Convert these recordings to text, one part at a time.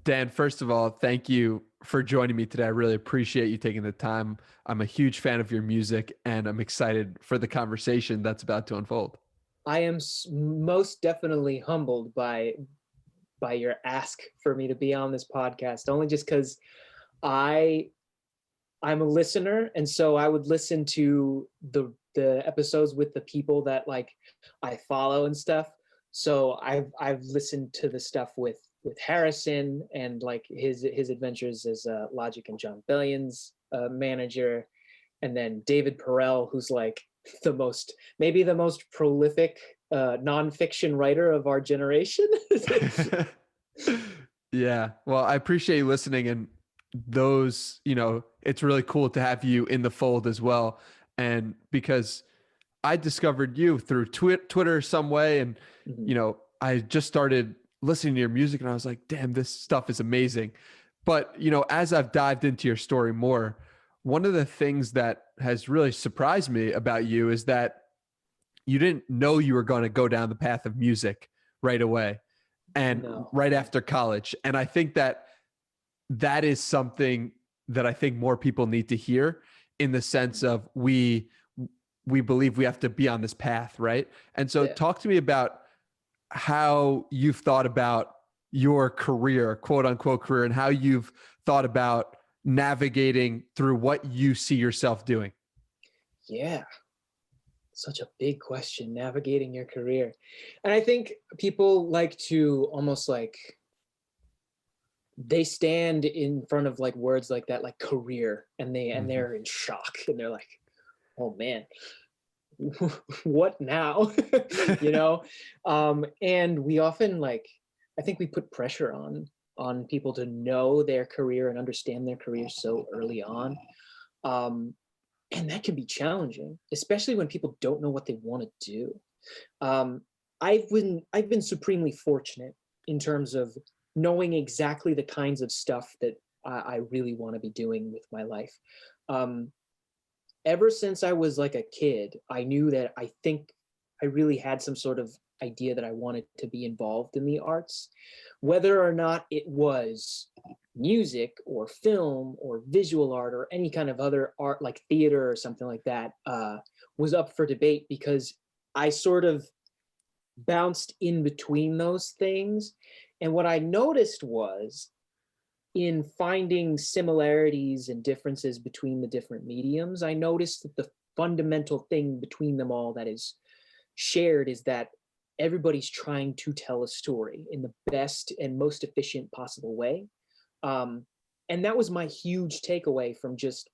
Dan, first of all, thank you for joining me today. I really appreciate you taking the time. I'm a huge fan of your music and I'm excited for the conversation that's about to unfold. I am most definitely humbled by your ask for me to be on this podcast, only just because I I'm a listener, and so I would listen to the episodes with the people that like I follow and stuff. So I've listened to the stuff with Harrison and like his adventures as Logic and John Bellion's manager, and then David Purcell, who's like maybe the most prolific nonfiction writer of our generation. Yeah. Well, I appreciate you listening, and those, it's really cool to have you in the fold as well. And because I discovered you through Twitter some way, and, Mhm. I just started listening to your music and I was like, damn, this stuff is amazing. But, as I've dived into your story more, one of the things that has really surprised me about you is that you didn't know you were going to go down the path of music right away and No. right after college. And I think that that is something that I think more people need to hear, in the sense of we believe we have to be on this path, right? And so Yeah. talk to me about how you've thought about your career, quote unquote career, and how you've thought about navigating through what you see yourself doing. Yeah. Such a big question, navigating your career. And I think people like to almost like they stand in front of like words like that, like career, and Mhm. they're in shock and they're like, oh man, what now? you know? And we often like, I think we put pressure on people to know their career and understand their career so early on. Um, and that can be challenging, especially when people don't know what they want to do. Um, I've been supremely fortunate in terms of knowing exactly the kinds of stuff that I really want to be doing with my life. Um, Ever since I was like a kid, I knew that I think I really had some sort of idea that I wanted to be involved in the arts, whether or not it was music or film or visual art or any kind of other art like theater or something like that, was up for debate because I sort of bounced in between those things. And what I noticed was in finding similarities and differences between the different mediums, I noticed that the fundamental thing between them all that is shared is that everybody's trying to tell a story in the best and most efficient possible way. Um, and that was my huge takeaway from just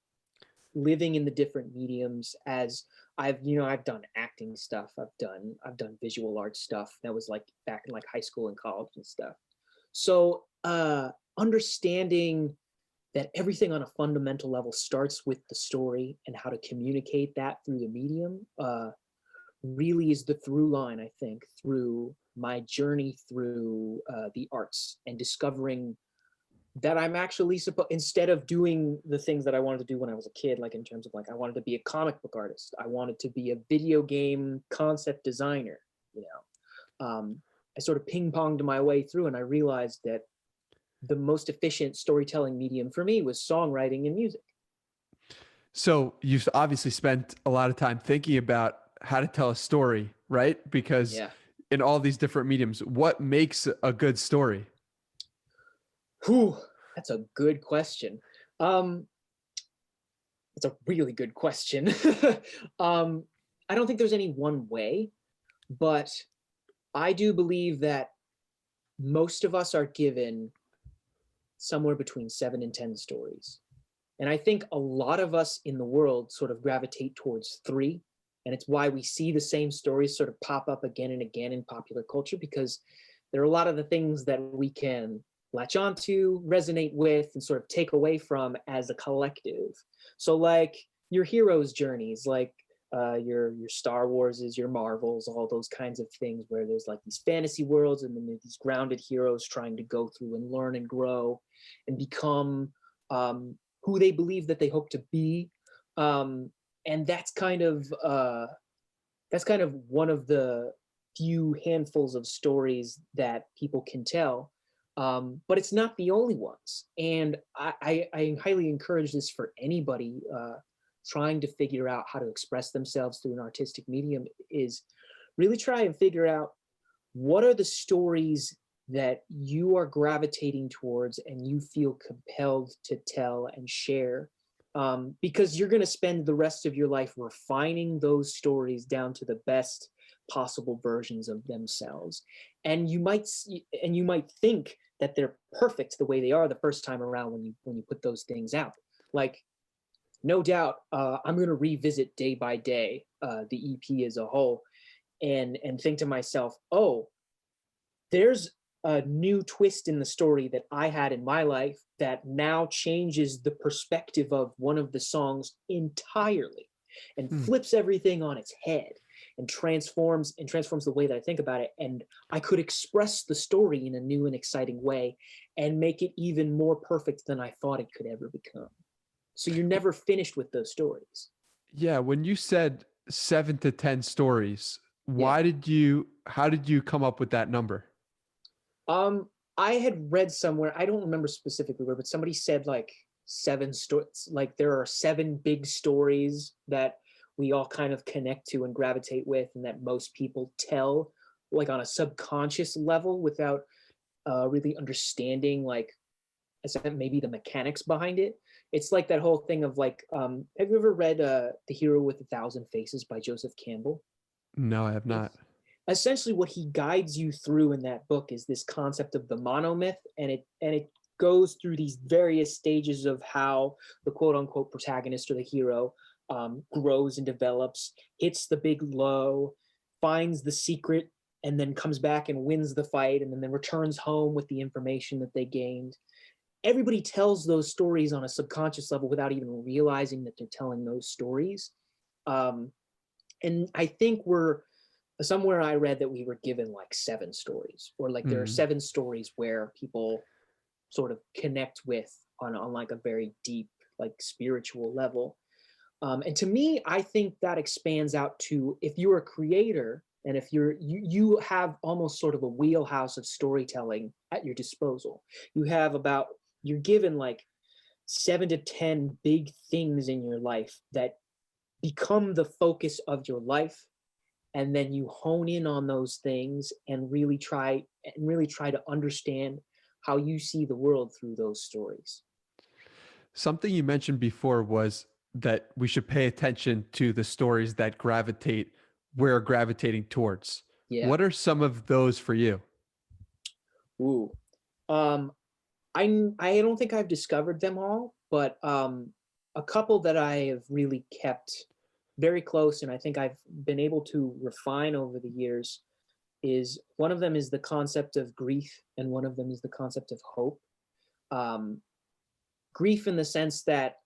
living in the different mediums. As I've done acting stuff, I've done visual art stuff that was like back in like high school and college and stuff. So understanding that everything on a fundamental level starts with the story and how to communicate that through the medium really is the through line, I think, through my journey through the arts, and discovering that I'm actually supposed, instead of doing the things that I wanted to do when I was a kid, like in terms of like I wanted to be a comic book artist, I wanted to be a video game concept designer, you know. I sort of ping ponged my way through, and I realized that the most efficient storytelling medium for me was songwriting and music. So you've obviously spent a lot of time thinking about how to tell a story, right? Because Yeah. in all these different mediums, what makes a good story? Whew, that's a good question. Um, it's a really good question. um, I don't think there's any one way, but I do believe that most of us are given somewhere between 7 and 10 stories. And I think a lot of us in the world sort of gravitate towards three. And it's why we see the same stories sort of pop up again and again in popular culture, because there are a lot of the things that we can latch onto, resonate with, and sort of take away from as a collective. So like your heroes' journeys, like your Star Warses, your Marvels, all those kinds of things where there's like these fantasy worlds, and then there's these grounded heroes trying to go through and learn and grow and become who they believe that they hope to be. Um, and that's kind of one of the few handfuls of stories that people can tell. but it's not the only ones. And I highly encourage this for anybody trying to figure out how to express themselves through an artistic medium, is really try and figure out what are the stories that you are gravitating towards and you feel compelled to tell and share. Because you're going to spend the rest of your life refining those stories down to the best possible versions of themselves. And you might think that they're perfect the way they are the first time around when you put those things out. Like, no doubt, I'm going to revisit Day by Day, the EP as a whole, and think to myself, oh, there's a new twist in the story that I had in my life that now changes the perspective of one of the songs entirely, and flips everything on its head, and transforms the way that I think about it. And I could express the story in a new and exciting way and make it even more perfect than I thought it could ever become. So you're never finished with those stories. Yeah, when you said 7 to 10 stories, Yeah. how did you come up with that number? I had read somewhere, I don't remember specifically where, but somebody said like 7 stories, like there are 7 big stories that we all kind of connect to and gravitate with, and that most people tell like on a subconscious level without really understanding like maybe the mechanics behind it. It's like that whole thing of like, have you ever read The Hero with a Thousand Faces by Joseph Campbell? No, I have not. Essentially what he guides you through in that book is this concept of the monomyth, and it goes through these various stages of how the quote unquote protagonist or the hero grows and develops, hits the big low, finds the secret, and then comes back and wins the fight, and then returns home with the information that they gained. Everybody tells those stories on a subconscious level without even realizing that they're telling those stories. And I think somewhere I read that we were given like 7 stories, or like there are 7 stories where people sort of connect with on like a very deep, like spiritual level. And to me, I think that expands out to, if you're a creator and if you have almost sort of a wheelhouse of storytelling at your disposal. You're given like 7 to 10 big things in your life that become the focus of your life, and then you hone in on those things and really try to understand how you see the world through those stories. Something you mentioned before was that we should pay attention to the stories that we're gravitating towards. Yeah. What are some of those for you? Ooh. I don't think I've discovered them all, but a couple that I have really kept very close, and I think I've been able to refine over the years, is one of them is the concept of grief, and one of them is the concept of hope. Grief in the sense that,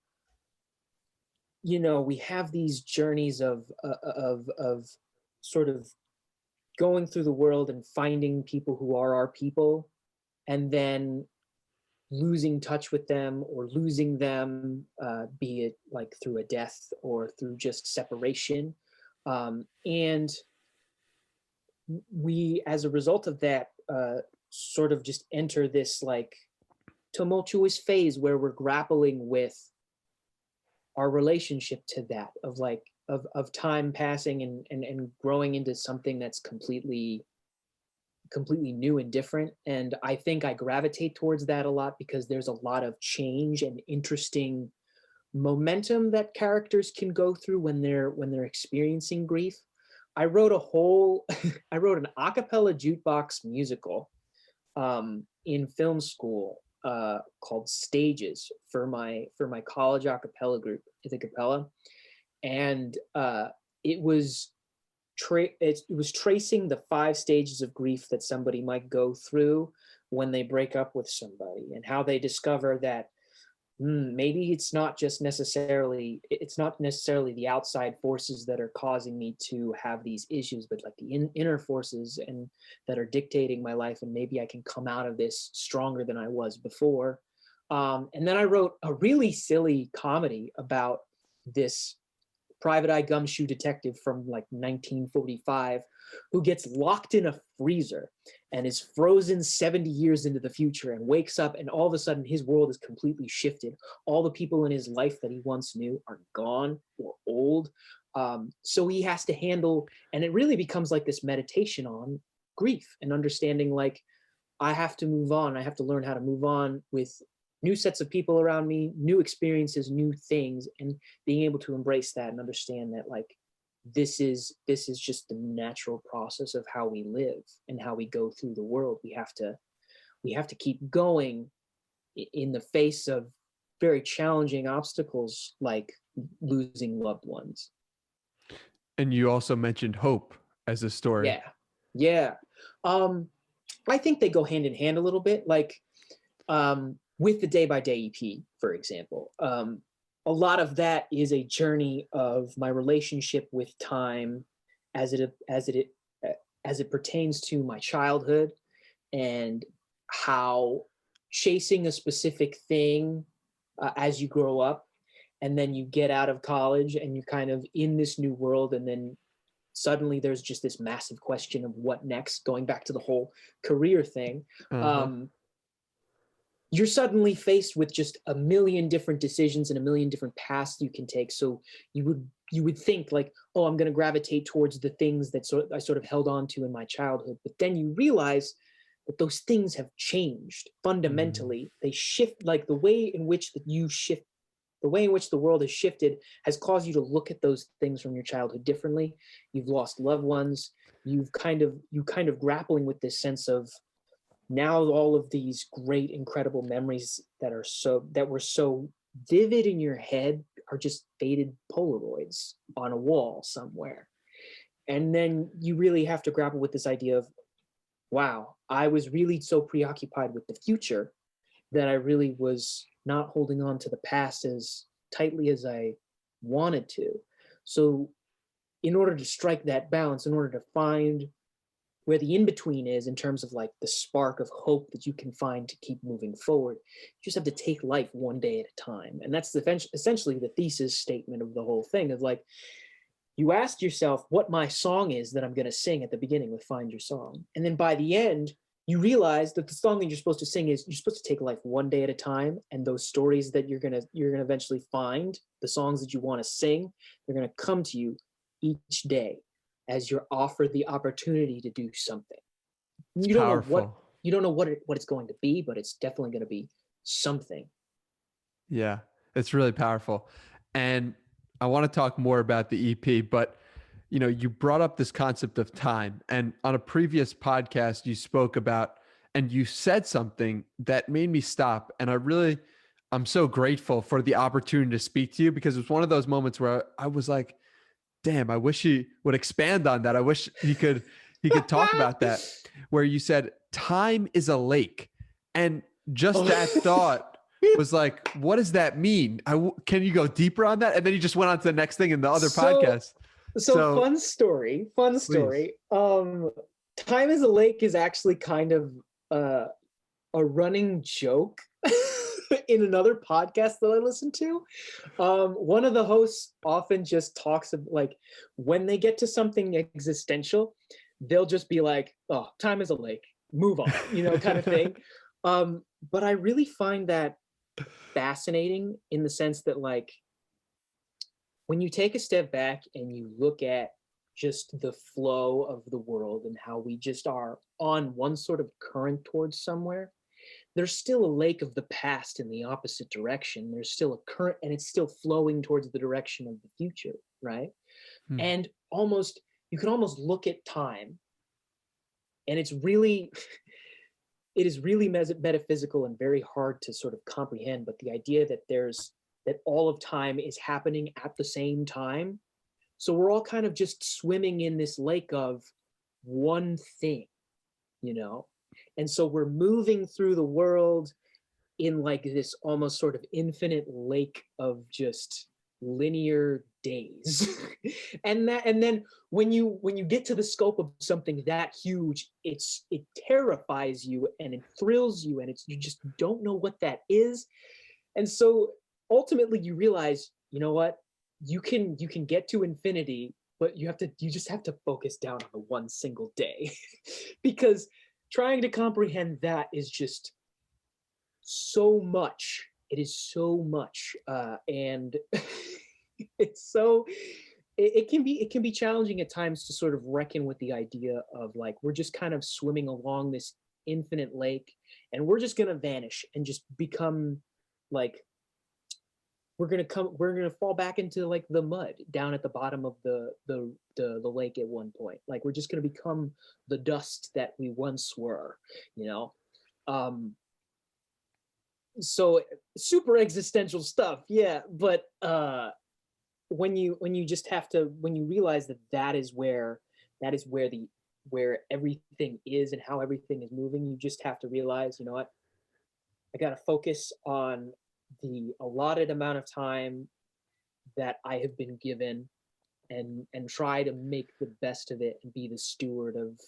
we have these journeys of sort of going through the world and finding people who are our people, and then losing touch with them or losing them, be it like through a death or through just separation. And we, as a result of that, sort of just enter this like tumultuous phase where we're grappling with our relationship to that, of time passing and growing into something that's completely new and different. And I think I gravitate towards that a lot because there's a lot of change and interesting momentum that characters can go through when they're experiencing grief. I wrote I wrote an a cappella jukebox musical in film school called Stages for my college a cappella group, the Capella. And it was tracing the 5 stages of grief that somebody might go through when they break up with somebody, and how they discover that maybe it's not necessarily the outside forces that are causing me to have these issues, but like the inner forces and that are dictating my life, and maybe I can come out of this stronger than I was before. And then I wrote a really silly comedy about this private eye gumshoe detective from like 1945 who gets locked in a freezer and is frozen 70 years into the future and wakes up, and all of a sudden his world is completely shifted. All the people in his life that he once knew are gone or old. So he has to handle, and it really becomes like this meditation on grief and understanding, like, I have to move on. I have to learn how to move on with new sets of people around me, new experiences, new things, and being able to embrace that and understand that, like, this is just the natural process of how we live and how we go through the world. We have to keep going in the face of very challenging obstacles like losing loved ones. And you also mentioned hope as a story. Yeah. I think they go hand in hand a little bit. Like, with the Day by Day EP, for example, a lot of that is a journey of my relationship with time as it pertains to my childhood, and how chasing a specific thing as you grow up, and then you get out of college and you're kind of in this new world, and then suddenly there's just this massive question of what next, going back to the whole career thing. You're suddenly faced with just a million different decisions and a million different paths you can take. So you would think like, oh, I'm going to gravitate towards the things that I sort of held on to in my childhood. But then you realize that those things have changed fundamentally. They shift, like the way in which the way in which the world has shifted has caused you to look at those things from your childhood differently. You've lost loved ones. You kind of grappling with this sense of, now all of these great, incredible memories that were so vivid in your head are just faded Polaroids on a wall somewhere. And then you really have to grapple with this idea of, wow, I was really so preoccupied with the future that I really was not holding on to the past as tightly as I wanted to. So in order to strike that balance, in order to find where the in-between is in terms of like the spark of hope that you can find to keep moving forward, you just have to take life one day at a time. And that's essentially the thesis statement of the whole thing, of like, you asked yourself what my song is that I'm going to sing at the beginning with Find Your Song. And then by the end, you realize that the song that you're supposed to sing is, you're supposed to take life one day at a time. And those stories that you're gonna eventually find, the songs that you want to sing, they're going to come to you each day as you're offered the opportunity to do something. You don't know what it's going to be, but it's definitely going to be something. Yeah, it's really powerful. And I want to talk more about the EP, but you brought up this concept of time, and on a previous podcast you spoke about, and you said something that made me stop. And I'm so grateful for the opportunity to speak to you, because it was one of those moments where I was like, damn, I wish he would expand on that. I wish he could talk about that, where you said time is a lake. And just that thought was like, what does that mean? Can you go deeper on that? And then he just went on to the next thing in the other podcast. So fun story. Please. Time is a lake is actually kind of a running joke in another podcast that I listen to. One of the hosts often just talks of, like, when they get to something existential, they'll just be like, oh, time is a lake, move on, kind of thing. But I really find that fascinating in the sense that, like, when you take a step back and you look at just the flow of the world and how we just are on one sort of current towards somewhere, there's still a lake of the past in the opposite direction. There's still a current, and it's still flowing towards the direction of the future, right? And you can almost look at time, and it is really metaphysical and very hard to sort of comprehend. But the idea that all of time is happening at the same time. So we're all kind of just swimming in this lake of one thing, And so we're moving through the world in like this almost sort of infinite lake of just linear days. and then when you get to the scope of something that huge, it terrifies you and it thrills you, and you just don't know what that is. And so ultimately you realize, you know what? you can get to infinity, but you just have to focus down on the one single day. Because trying to comprehend that is just so much. It is so much, and it's so it can be challenging at times to sort of reckon with the idea of like we're just kind of swimming along this infinite lake, and we're just gonna vanish and just become like we're gonna fall back into like the mud down at the bottom of the lake at one point. Like we're just gonna become the dust that we once were, you know. So super existential stuff, yeah. But when you just have to, when you realize that that is where everything is and how everything is moving, you just have to realize, you know what, I got to focus on the allotted amount of time that I have been given, and try to make the best of it and be the steward of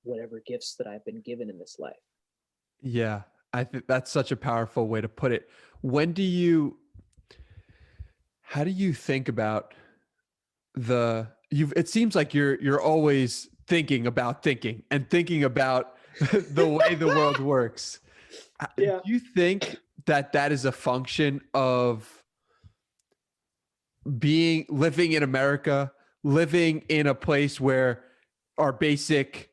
whatever gifts that I've been given in this life. Yeah, I think that's such a powerful way to put it. When do you, how do you think about it seems like you're always thinking about thinking and thinking about the way the world works. Yeah. Do you think that that is a function of living in America, living in a place where our basic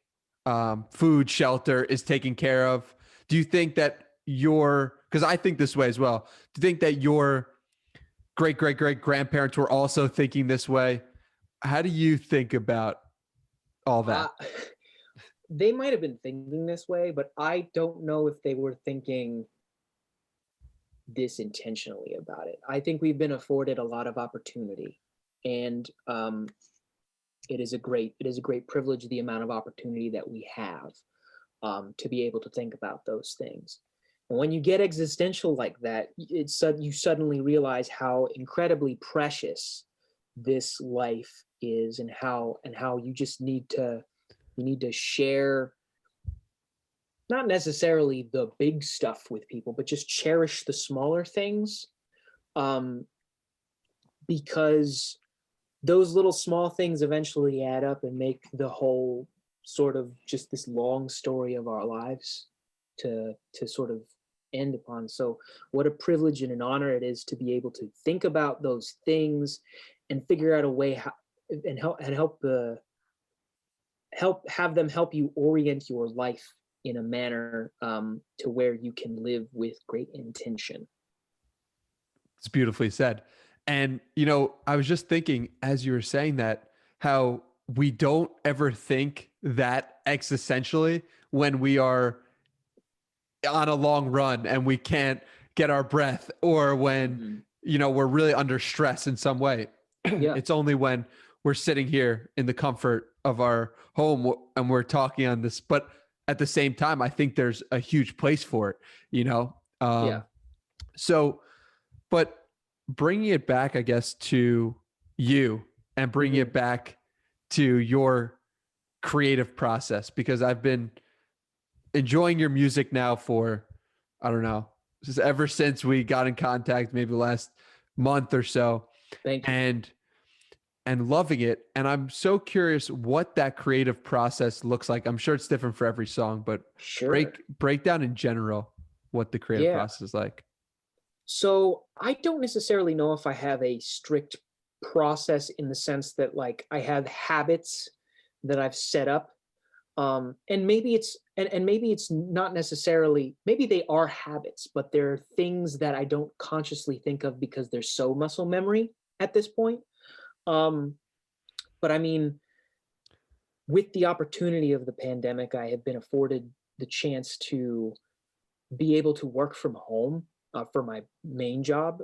food, shelter is taken care of? Do you think that because I think this way as well, do you think that your great great great grandparents were also thinking this way? How do you think about all that? They might have been thinking this way, but I don't know if they were thinking this intentionally about it. I think we've been afforded a lot of opportunity, and it is a great privilege, the amount of opportunity that we have, to be able to think about those things. And when you get existential like that, you suddenly realize how incredibly precious this life is, and how you just need to share, not necessarily the big stuff with people, but just cherish the smaller things, because those little small things eventually add up and make the whole sort of just this long story of our lives to sort of end upon. So what a privilege and an honor it is to be able to think about those things and figure out a way how, and have them help you orient your life in a manner, to where you can live with great intention. It's beautifully said. And, you know, I was just thinking as you were saying that, how we don't ever think that existentially when we are on a long run and we can't get our breath, or when, you know, we're really under stress in some way. Yeah. It's only when we're sitting here in the comfort of our home and we're talking on this. But at the same time, I think there's a huge place for it, you know? Yeah. So, but bringing it back, I guess, to you and bringing it back to your creative process, because I've been enjoying your music now for, I don't know, just ever since we got in contact, maybe last month or so. Thank you. And loving it. And I'm so curious what that creative process looks like. I'm sure it's different for every song, but Sure. break down in general what the creative process is like. So I don't necessarily know if I have a strict process, in the sense that like I have habits that I've set up. And maybe it's not necessarily, maybe they are habits, but they're things that I don't consciously think of because they're so muscle memory at this point. But I mean, with the opportunity of the pandemic, I have been afforded the chance to be able to work from home, for my main job.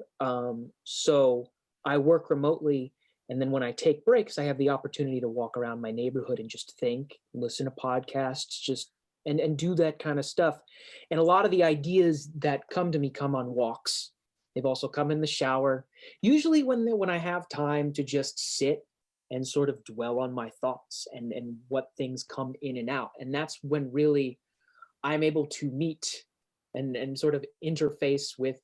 So I work remotely, and then when I take breaks, I have the opportunity to walk around my neighborhood and just think, listen to podcasts, just and do that kind of stuff. And a lot of the ideas that come to me come on walks. They've also come in the shower. Usually when I have time to just sit and sort of dwell on my thoughts and what things come in and out. And that's when really I'm able to meet and sort of interface with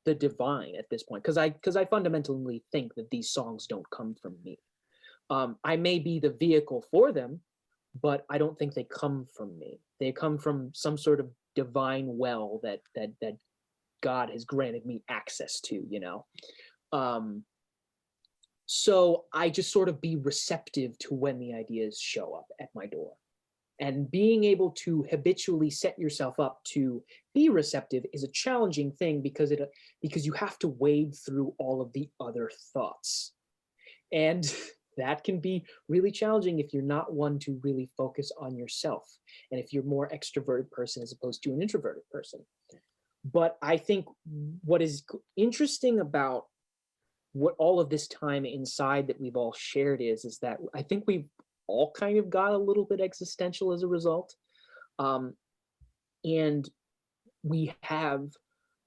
the divine at this point, because I fundamentally think that these songs don't come from me. I may be the vehicle for them, but I don't think they come from me. They come from some sort of divine well that God has granted me access to, you know. So I just sort of be receptive to when the ideas show up at my door. And being able to habitually set yourself up to be receptive is a challenging thing because you have to wade through all of the other thoughts. And that can be really challenging if you're not one to really focus on yourself, and if you're more extroverted person as opposed to an introverted person. But I think what is interesting about what all of this time inside that we've all shared is that I think we've all kind of got a little bit existential as a result. And we have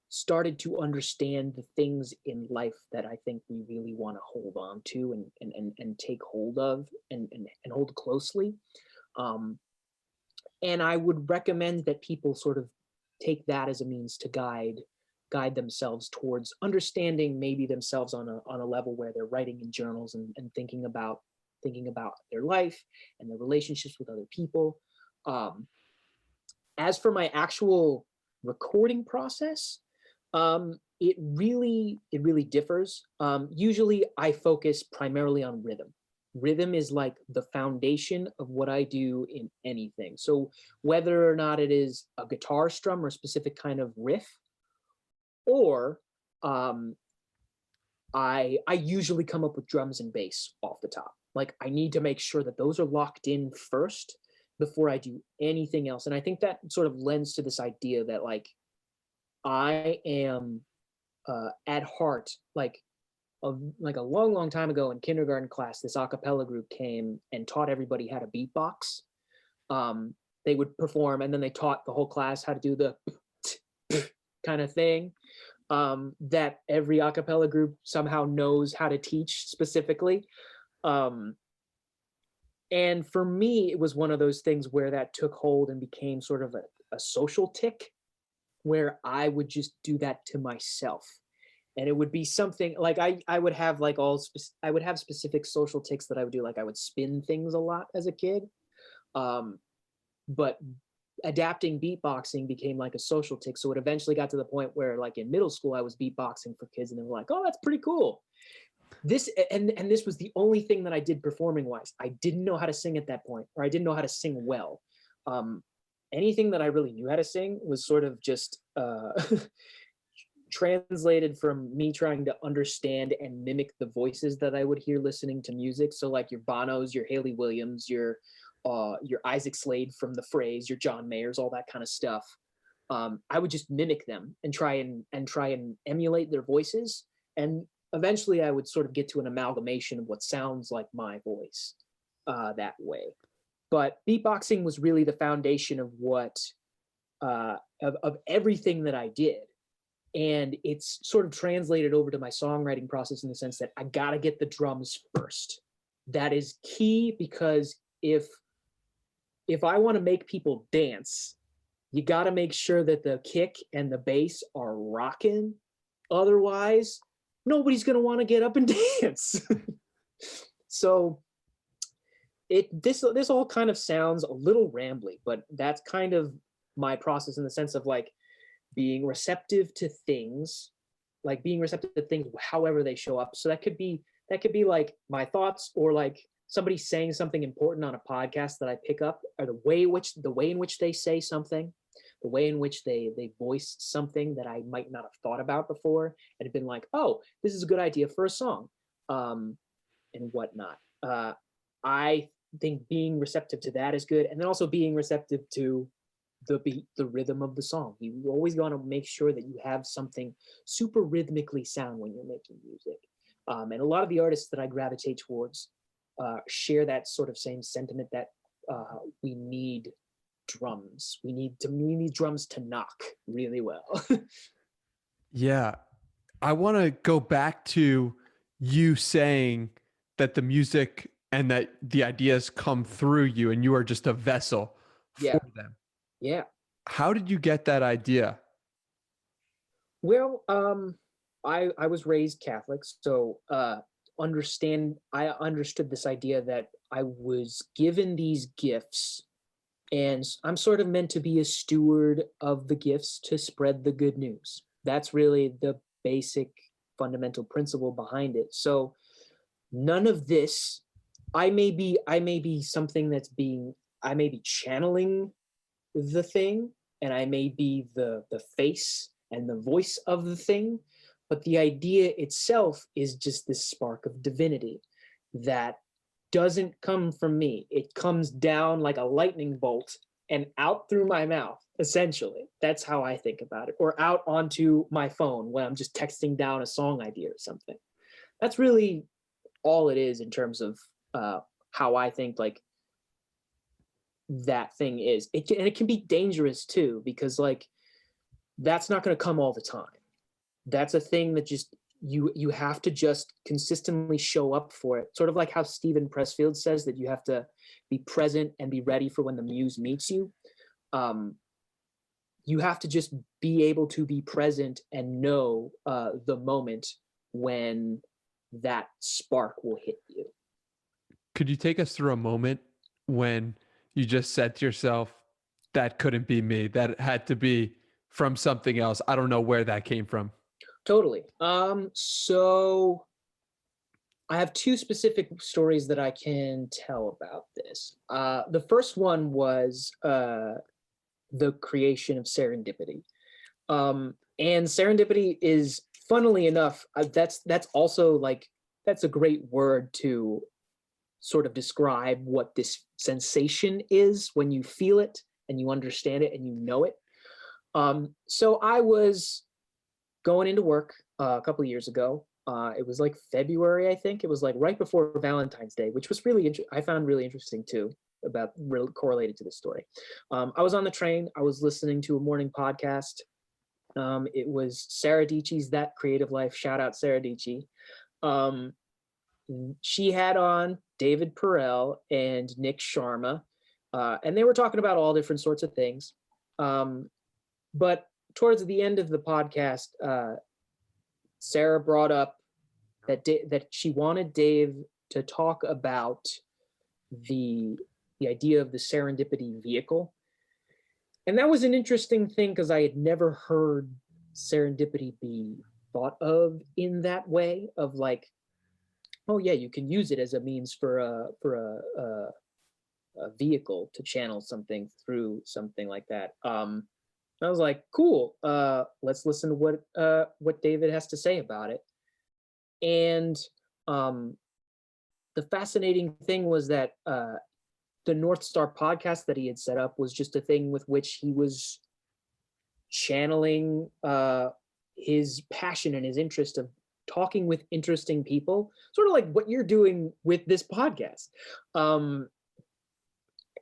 started to understand the things in life that I think we really want to hold on to and take hold of and hold closely. And I would recommend that people sort of take that as a means to guide themselves towards understanding maybe themselves on a level where they're writing in journals and thinking about their life and their relationships with other people. As for my actual recording process, it really differs. Usually I focus primarily on rhythm. Rhythm is like the foundation of what I do in anything. So whether or not it is a guitar strum or a specific kind of riff, or I usually come up with drums and bass off the top. Like I need to make sure that those are locked in first before I do anything else. And I think that sort of lends to this idea that like I am at heart, like a long time ago in kindergarten class, this a cappella group came and taught everybody how to beatbox. They would perform and then they taught the whole class how to do the kind of thing that every a cappella group somehow knows how to teach specifically. And for me, it was one of those things where that took hold and became sort of a social tick where I would just do that to myself. And it would be something like I would have like I would have specific social ticks that I would do. Like I would spin things a lot as a kid. But adapting beatboxing became like a social tick. So it eventually got to the point where like in middle school, I was beatboxing for kids and they were like, oh, that's pretty cool. This was the only thing that I did performing wise. I didn't know how to sing at that point, or I didn't know how to sing well. Anything that I really knew how to sing was sort of just translated from me trying to understand and mimic the voices that I would hear listening to music. So like your Bonos, your Haley Williams, your Isaac Slade from The Phrase, your John Mayers, all that kind of stuff. I would just mimic them and try and emulate their voices. And eventually I would sort of get to an amalgamation of what sounds like my voice that way. But beatboxing was really the foundation of what, of everything that I did. And it's sort of translated over to my songwriting process in the sense that I gotta get the drums first. That is key, because if I want to make people dance, you gotta make sure that the kick and the bass are rocking. Otherwise, nobody's gonna want to get up and dance. So this all kind of sounds a little rambly, but that's kind of my process in the sense of like being receptive to things, however they show up. So that could be like my thoughts, or like somebody saying something important on a podcast that I pick up, or the way in which they say something, the way in which they voice something that I might not have thought about before and have been like, oh, this is a good idea for a song, and whatnot. I think being receptive to that is good. And then also being receptive to the beat, the rhythm of the song. You always want to make sure that you have something super rhythmically sound when you're making music. And a lot of the artists that I gravitate towards share that sort of same sentiment that we need drums. We need drums to knock really well. Yeah. I want to go back to you saying that the music and that the ideas come through you and you are just a vessel for them. Yeah. How did you get that idea? Well, I was raised Catholic, so I understood this idea that I was given these gifts, and I'm sort of meant to be a steward of the gifts to spread the good news. That's really the basic fundamental principle behind it. So none of this, I may be something that's being, I may be channeling the thing, and I may be the face and the voice of the thing, but the idea itself is just this spark of divinity that doesn't come from me. It comes down like a lightning bolt and out through my mouth, essentially. That's how I think about it. Or out onto my phone when I'm just texting down a song idea or something. That's really all it is in terms of how I think like that thing is. And it can be dangerous too, because like that's not going to come all the time. That's a thing that just you have to just consistently show up for it. Sort of like how Stephen Pressfield says that you have to be present and be ready for when the muse meets you. You have to just be able to be present and know the moment when that spark will hit you. Could you take us through a moment when you just said to yourself, that couldn't be me, that had to be from something else? I don't know where that came from. Totally. So I have two specific stories that I can tell about this. The first one was the creation of serendipity. And serendipity is, funnily enough, that's also like, that's a great word to sort of describe what this sensation is when you feel it and you understand it and you know it. So I was going into work a couple of years ago. It was like February, I think. It was like right before Valentine's Day, which was I found really interesting too, correlated to this story. I was on the train. I was listening to a morning podcast. It was Sarah Dietschy's That Creative Life. Shout out Sarah Dietschy. She had on David Purcell and Nick Sharma, and they were talking about all different sorts of things. But towards the end of the podcast, Sarah brought up that she wanted Dave to talk about the idea of the serendipity vehicle. And that was an interesting thing because I had never heard serendipity be thought of in that way, of like, oh yeah, you can use it as a means for a vehicle to channel something through something like that. I was like, cool, let's listen to what David has to say about it. And the fascinating thing was that the North Star podcast that he had set up was just a thing with which he was channeling his passion and his interest of talking with interesting people, sort of like what you're doing with this podcast.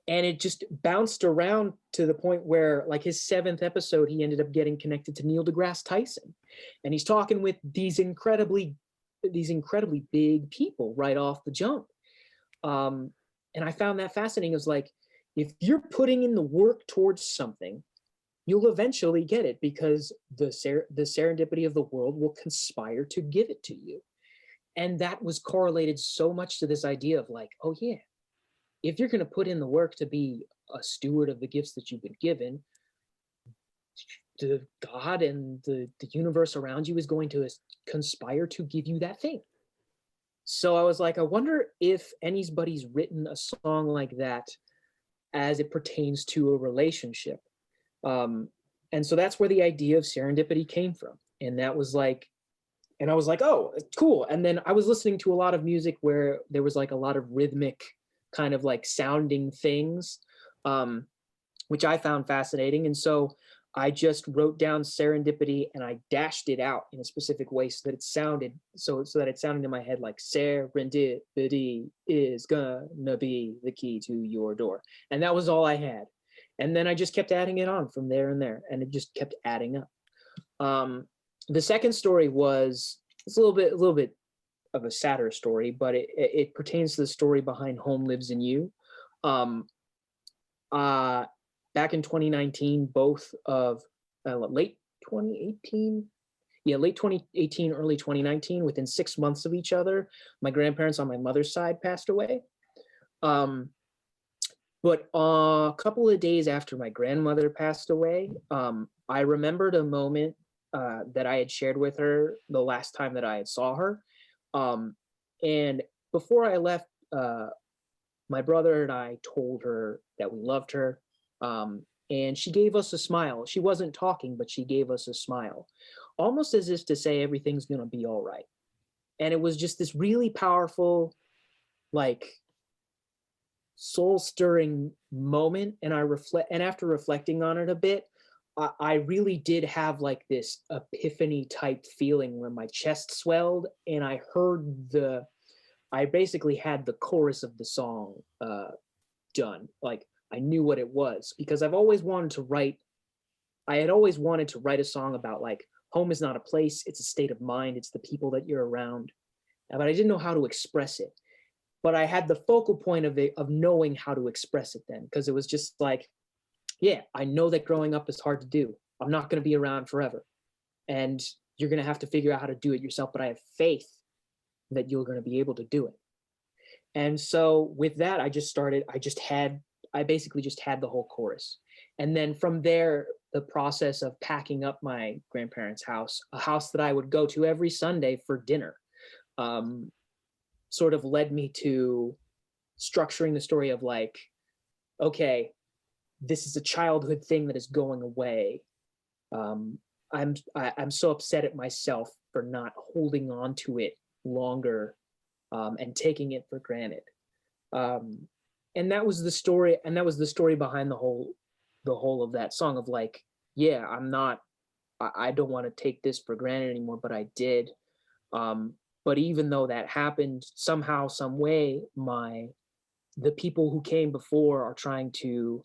And it just bounced around to the point where, like, his 7th episode, he ended up getting connected to Neil deGrasse Tyson. And he's talking with these incredibly big people right off the jump. And I found that fascinating. It was like, if you're putting in the work towards something, you'll eventually get it, because the serendipity of the world will conspire to give it to you. And that was correlated so much to this idea of like, oh yeah, if you're going to put in the work to be a steward of the gifts that you've been given, the God and the universe around you is going to conspire to give you that thing. So I was like, I wonder if anybody's written a song like that as it pertains to a relationship. And so that's where the idea of serendipity came from. And that was like, and I was like, oh, cool. And then I was listening to a lot of music where there was like a lot of rhythmic kind of like sounding things, which I found fascinating. And so I just wrote down serendipity and I dashed it out in a specific way so that it sounded in my head like serendipity is gonna be the key to your door. And that was all I had. And then I just kept adding it on from there and there, and it just kept adding up. The second story was, it's a little bit of a sadder story, but it pertains to the story behind Home Lives in You. Back in 2019, both of late 2018, yeah, late 2018, early 2019, within 6 months of each other, my grandparents on my mother's side passed away. Um, but a couple of days after my grandmother passed away, I remembered a moment that I had shared with her the last time that I had saw her. And before I left, my brother and I told her that we loved her. And she gave us a smile. She wasn't talking, but she gave us a smile, almost as if to say everything's going to be all right. And it was just this really powerful, like, soul stirring moment. And after reflecting on it a bit, I really did have like this epiphany type feeling where my chest swelled and I basically had the chorus of the song done. Like, I knew what it was, because I had always wanted to write a song about, like, home is not a place, it's a state of mind, it's the people that you're around. But I didn't know how to express it. But I had the focal point of knowing how to express it then, because it was just like, yeah, I know that growing up is hard to do. I'm not going to be around forever. And you're going to have to figure out how to do it yourself. But I have faith that you're going to be able to do it. And so with that, I basically just had the whole chorus. And then from there, the process of packing up my grandparents' house, a house that I would go to every Sunday for dinner, sort of led me to structuring the story of, like, okay, this is a childhood thing that is going away. I'm so upset at myself for not holding on to it longer, and taking it for granted. And that was the story. And that was the story behind the whole of that song of, like, yeah, I don't want to take this for granted anymore, but I did. But even though that happened, somehow, some way, the people who came before are trying to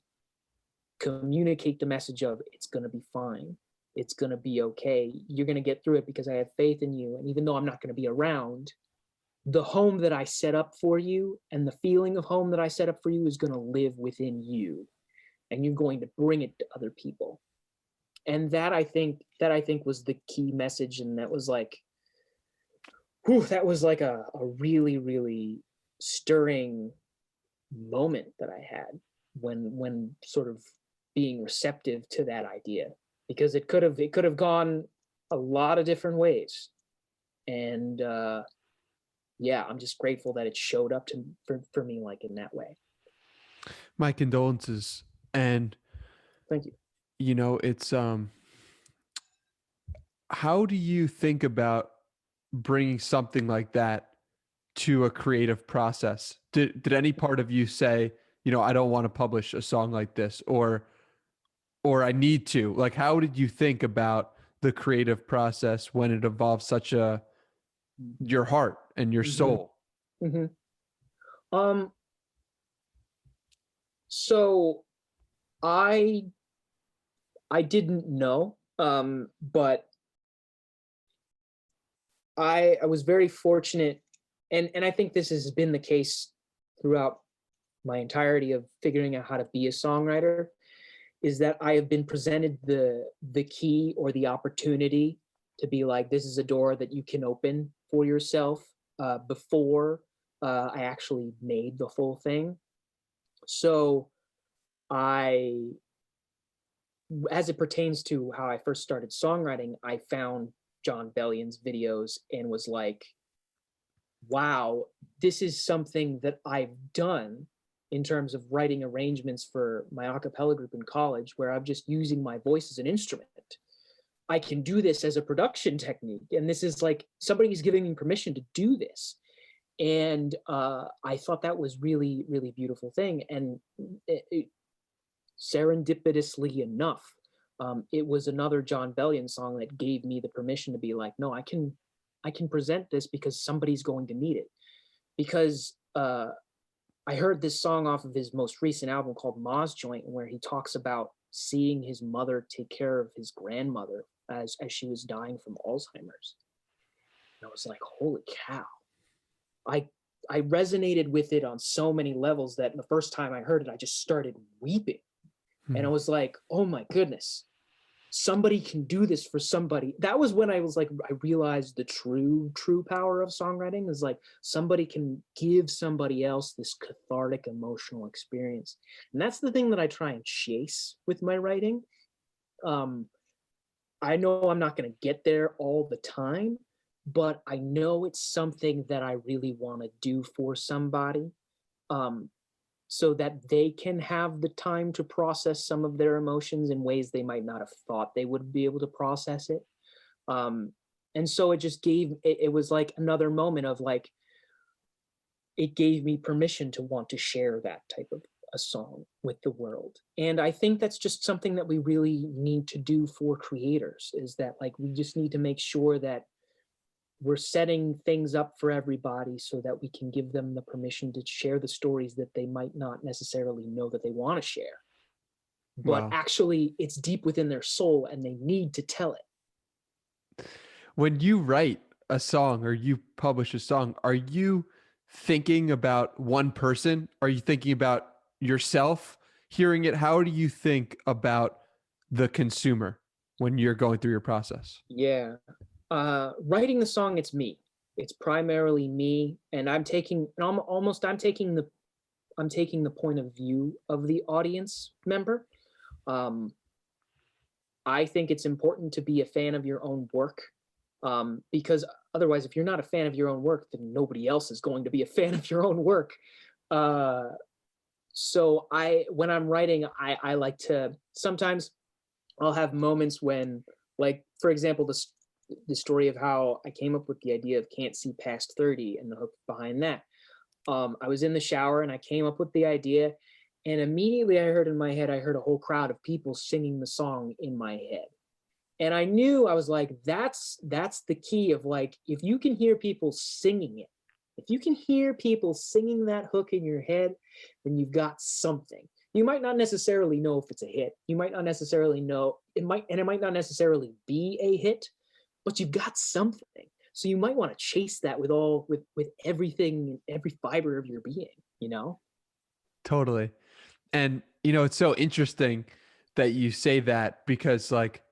communicate the message of, it's going to be fine. It's going to be okay. You're going to get through it because I have faith in you. And even though I'm not going to be around, the home that I set up for you and the feeling of home that I set up for you is going to live within you, and you're going to bring it to other people. And that I think was the key message. And that was like, that was like a really, really stirring moment that I had when sort of being receptive to that idea, because it could have gone a lot of different ways. And yeah, I'm just grateful that it showed up for me, like, in that way. My condolences. And Thank you. you know, it's how do you think about bringing something like that to a creative process? Did any part of you say, you know, I don't want to publish a song like this, or I need to? Like, how did you think about the creative process when it involves such your heart and your soul? Mm-hmm. So I didn't know, but I was very fortunate, and I think this has been the case throughout my entirety of figuring out how to be a songwriter, is that I have been presented the key or the opportunity to be like, this is a door that you can open for yourself, before I actually made the full thing. So as it pertains to how I first started songwriting, I found John Bellion's videos and was like, wow, this is something that I've done in terms of writing arrangements for my a cappella group in college, where I'm just using my voice as an instrument. I can do this as a production technique. And this is like, somebody's giving me permission to do this. And I thought that was really, really beautiful thing. And serendipitously enough, it was another John Bellion song that gave me the permission to be like, no, I can present this because somebody's going to need it. Because I heard this song off of his most recent album called Ma's Joint, where he talks about seeing his mother take care of his grandmother as she was dying from Alzheimer's. And I was like, holy cow. I resonated with it on so many levels that the first time I heard it, I just started weeping. And I was like, oh my goodness, somebody can do this for somebody. That was when I was like, I realized the true power of songwriting is like somebody can give somebody else this cathartic emotional experience. And that's the thing that I try and chase with my writing. I know I'm not going to get there all the time, but I know it's something that I really want to do for somebody. So that they can have the time to process some of their emotions in ways they might not have thought they would be able to process it. And so it just it was like another moment of like, it gave me permission to want to share that type of a song with the world. And I think that's just something that we really need to do for creators, is that like, we just need to make sure that we're setting things up for everybody so that we can give them the permission to share the stories that they might not necessarily know that they want to share. But Wow. actually, it's deep within their soul and they need to tell it. When you write a song or you publish a song, are you thinking about one person? Are you thinking about yourself hearing it? How do you think about the consumer when you're going through your process? Yeah. Writing the song, it's me. It's primarily me, and I'm taking the point of view of the audience member. I think it's important to be a fan of your own work, because otherwise, if you're not a fan of your own work, then nobody else is going to be a fan of your own work. So when I'm writing, I like to, sometimes I'll have moments when, like, for example, the story of how I came up with the idea of Can't See Past 30 and the hook behind that. I was in the shower and I came up with the idea, and immediately I heard a whole crowd of people singing the song in my head. And I knew, I was like, that's the key of like, if you can hear people singing it, if you can hear people singing that hook in your head, then you've got something. You might not necessarily know if it's a hit. You might not necessarily know, it might not necessarily be a hit, but you've got something. So you might want to chase that with everything, every fiber of your being, you know? Totally. And, it's so interesting that you say that, because like,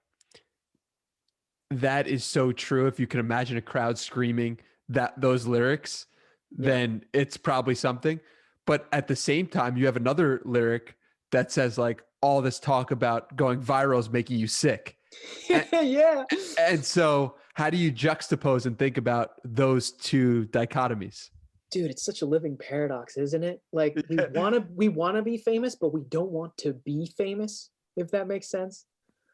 that is so true. If you can imagine a crowd screaming those lyrics, then it's probably something. But at the same time, you have another lyric that says like, all this talk about going viral is making you sick. Yeah. And so how do you juxtapose and think about those two dichotomies? Dude, it's such a living paradox, isn't it? Like, we want to be famous, but we don't want to be famous, if that makes sense.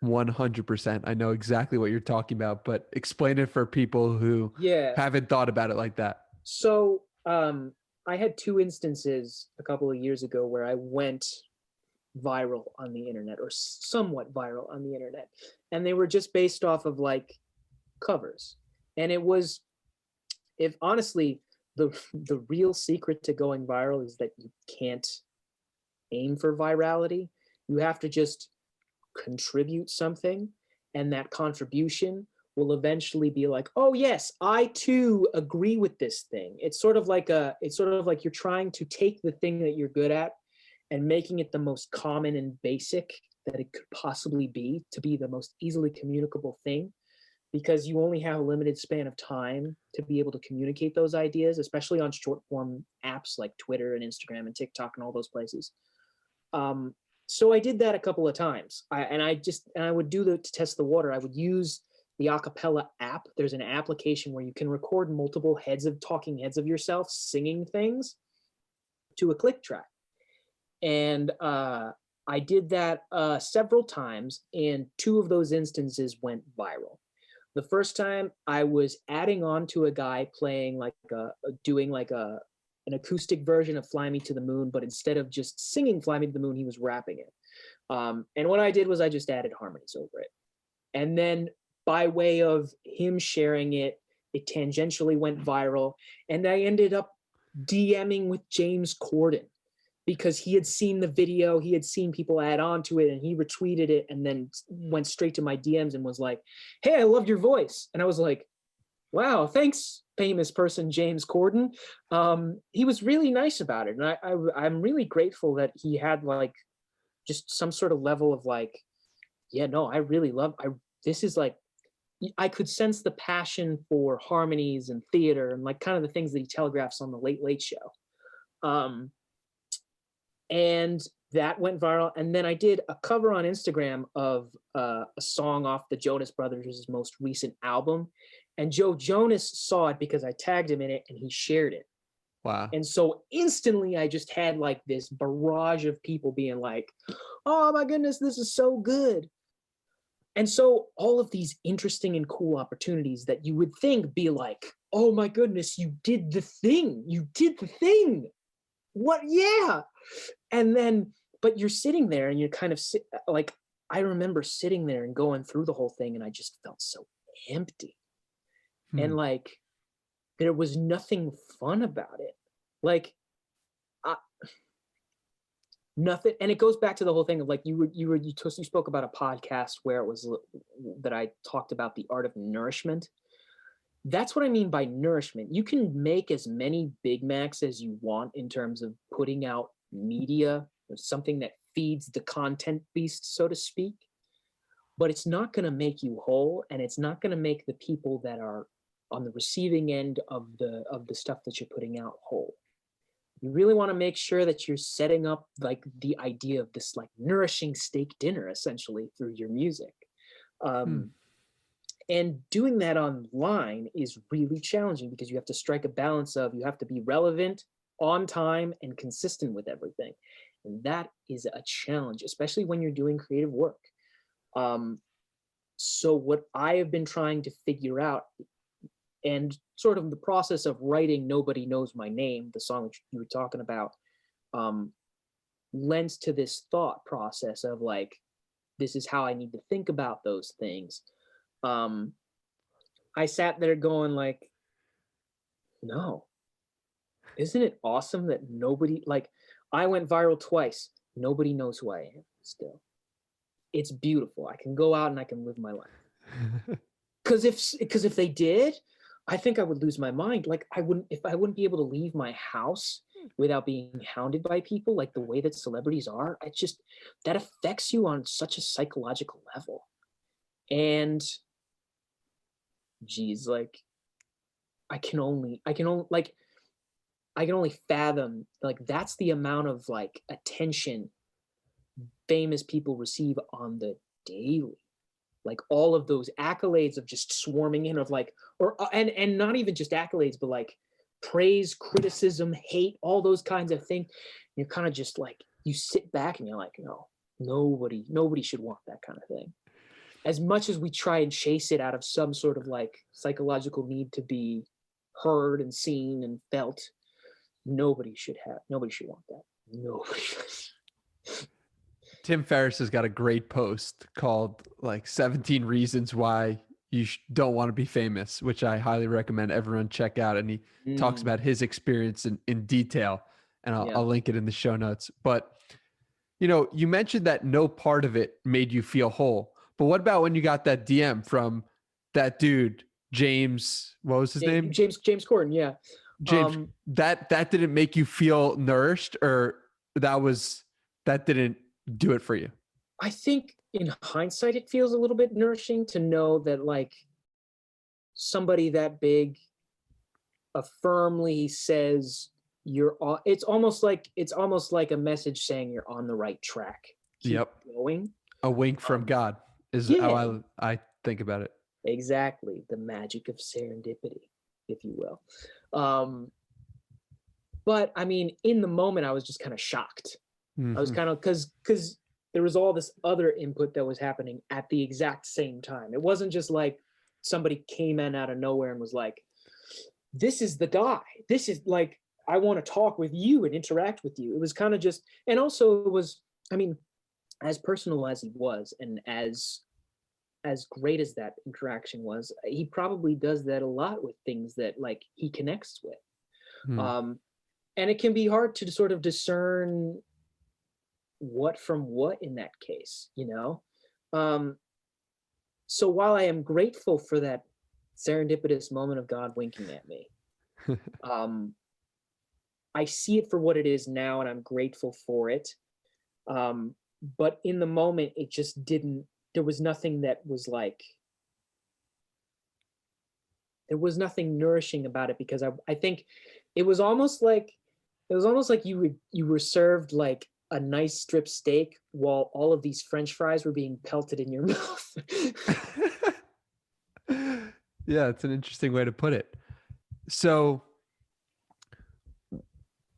100%. I know exactly what you're talking about, but explain it for people who haven't thought about it like that. So, I had two instances a couple of years ago where I went viral on the internet, or somewhat viral on the internet, and they were just based off of like covers. And it was, if honestly, the real secret to going viral is that you can't aim for virality. You have to just contribute something, and that contribution will eventually be like, oh yes, I too agree with this thing. It's sort of like you're trying to take the thing that you're good at and making it the most common and basic that it could possibly be, to be the most easily communicable thing, because you only have a limited span of time to be able to communicate those ideas, especially on short form apps like Twitter and Instagram and TikTok and all those places. So I did that a couple of times. I would do to test the water. I would use the Acapella app. There's an application where you can record multiple talking heads of yourself singing things to a click track. And I did that several times, and two of those instances went viral. The first time I was adding on to a guy playing doing an acoustic version of Fly Me to the Moon, but instead of just singing Fly Me to the Moon, he was rapping it. And what I did was I just added harmonies over it. And then by way of him sharing it, it tangentially went viral. And I ended up DMing with James Corden, because he had seen the video, he had seen people add on to it, and he retweeted it and then went straight to my DMs and was like, hey, I loved your voice. And I was like, wow, thanks, famous person James Corden. He was really nice about it. And I'm really grateful that he had like just some sort of level of like yeah, no, I really love, this is like, I could sense the passion for harmonies and theater and like kind of the things that he telegraphs on the Late Late Show. Um, and that went viral. And then I did a cover on Instagram of a song off the Jonas Brothers' most recent album. And Joe Jonas saw it because I tagged him in it and he shared it. Wow. And so instantly I just had like this barrage of people being like, oh my goodness, this is so good. And so all of these interesting and cool opportunities that you would think be like, oh my goodness, you did the thing. You did the thing. What? Yeah. And then, but you're sitting there and you're kind of like, I remember sitting there and going through the whole thing and I just felt so empty. And like, there was nothing fun about it. Like, nothing. And it goes back to the whole thing of like, you spoke about a podcast where it was that I talked about the art of nourishment. That's what I mean by nourishment. You can make as many Big Macs as you want in terms of putting out media or something that feeds the content beast, so to speak, but it's not going to make you whole, and it's not going to make the people that are on the receiving end of the stuff that you're putting out whole. You really want to make sure that you're setting up like the idea of this like nourishing steak dinner essentially through your music. And doing that online is really challenging because you have to strike a balance of, you have to be relevant, on time, and consistent with everything. And that is a challenge, especially when you're doing creative work. So what I have been trying to figure out, and sort of the process of writing Nobody Knows My Name, the song that you were talking about, lends to this thought process of like, this is how I need to think about those things. I sat there going like, no, isn't it awesome that nobody, like, I went viral twice. Nobody knows who I am still. It's beautiful. I can go out and I can live my life. Because if they did, I think I would lose my mind. Like I wouldn't be able to leave my house without being hounded by people like the way that celebrities are. That affects you on such a psychological level. And geez, like I can only fathom like that's the amount of like attention famous people receive on the daily. Like all of those accolades of just swarming in of like, or and not even just accolades, but like praise, criticism, hate, all those kinds of things. You're kind of just like, you sit back and you're like, no, nobody should want that kind of thing. As much as we try and chase it out of some sort of like psychological need to be heard and seen and felt, nobody should want that. Nobody should. Tim Ferriss has got a great post called like 17 Reasons Why You Don't Want to Be Famous, which I highly recommend everyone check out. And he talks about his experience in detail, and I'll link it in the show notes. But, you know, you mentioned that no part of it made you feel whole. But what about when you got that DM from that dude, James, what was his name? James Corden, yeah. James, that didn't make you feel nourished, or that didn't do it for you? I think in hindsight, it feels a little bit nourishing to know that like somebody that big firmly says you're on. It's almost like a message saying you're on the right track. Keep going. A wink from God is how I think about it. Exactly. The magic of serendipity, if you will. But I mean, in the moment, I was just kind of shocked. I was kind of, because there was all this other input that was happening at the exact same time. It wasn't just like somebody came in out of nowhere and was like, this is the guy. This is like, I want to talk with you and interact with you. It was kind of just, and also it was, I mean, as personal as he was and as great as that interaction was, he probably does that a lot with things that like he connects with. And it can be hard to sort of discern what from what in that case, you know? So while I am grateful for that serendipitous moment of God winking at me, I see it for what it is now and I'm grateful for it. But in the moment, it just didn't there was nothing that was like, there was nothing nourishing about it, because I think it was almost like you were served like a nice strip steak while all of these French fries were being pelted in your mouth. Yeah, it's an interesting way to put it. So,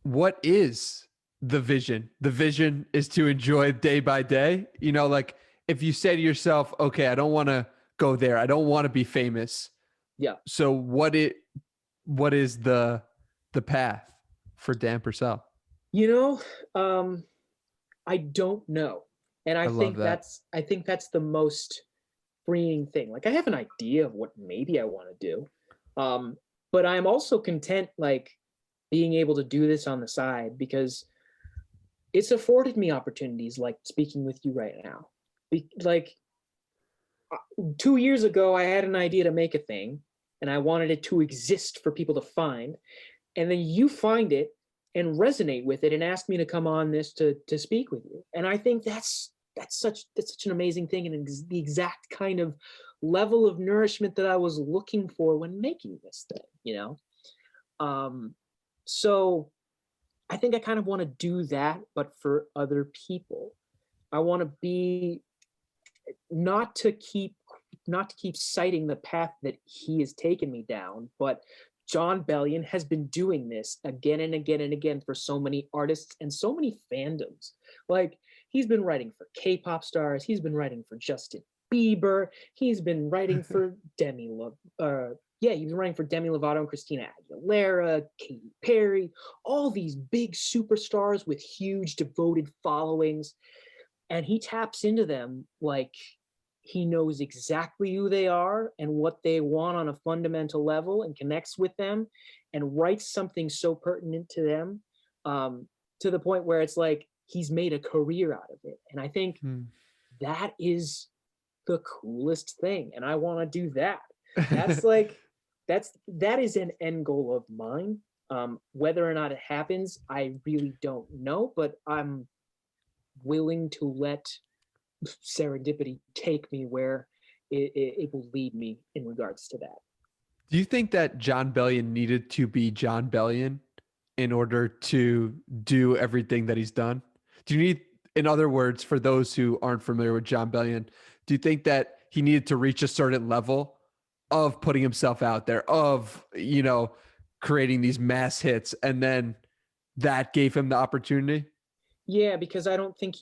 what is the vision? The vision is to enjoy day by day. You know, like if you say to yourself, okay, I don't want to go there. I don't want to be famous. Yeah. So what is the path for Dan Purcell? You know, I don't know. And I love that. I think that's the most freeing thing. Like I have an idea of what maybe I want to do. But I'm also content like being able to do this on the side, because it's afforded me opportunities like speaking with you right now. Like 2 years ago, I had an idea to make a thing and I wanted it to exist for people to find. And then you find it and resonate with it and ask me to come on this to speak with you. And I think that's such an amazing thing, and the exact kind of level of nourishment that I was looking for when making this thing, you know? So I think I kind of want to do that, but for other people. I want to be not to keep citing the path that he has taken me down, but John Bellion has been doing this again and again and again for so many artists and so many fandoms. Like he's been writing for K-pop stars, he's been writing for Justin Bieber, he's been writing for Demi Lovato and Christina Aguilera, Katy Perry, all these big superstars with huge devoted followings. And he taps into them like he knows exactly who they are and what they want on a fundamental level, and connects with them and writes something so pertinent to them, to the point where it's like he's made a career out of it. And I think that is the coolest thing. And I want to do that. That's like, that is an end goal of mine. Whether or not it happens, I really don't know, but I'm willing to let serendipity take me where it will lead me in regards to that. Do you think that John Bellion needed to be John Bellion in order to do everything that he's done? Do you need, in other words, for those who aren't familiar with John Bellion, do you think that he needed to reach a certain level of putting himself out there, of, you know, creating these mass hits, and then that gave him the opportunity? Yeah, because I don't think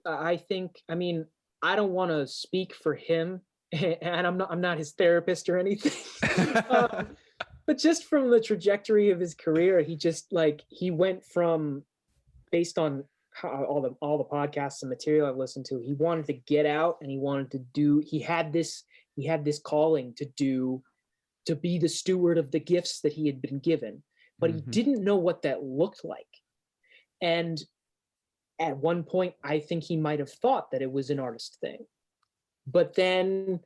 I mean, I don't want to speak for him, and I'm not his therapist or anything. But just from the trajectory of his career, he just like, he went from, based on all the podcasts and material I've listened to, he wanted to get out and he wanted to do, he had this calling to be the steward of the gifts that he had been given, but he didn't know what that looked like. And at one point, I think he might have thought that it was an artist thing. But then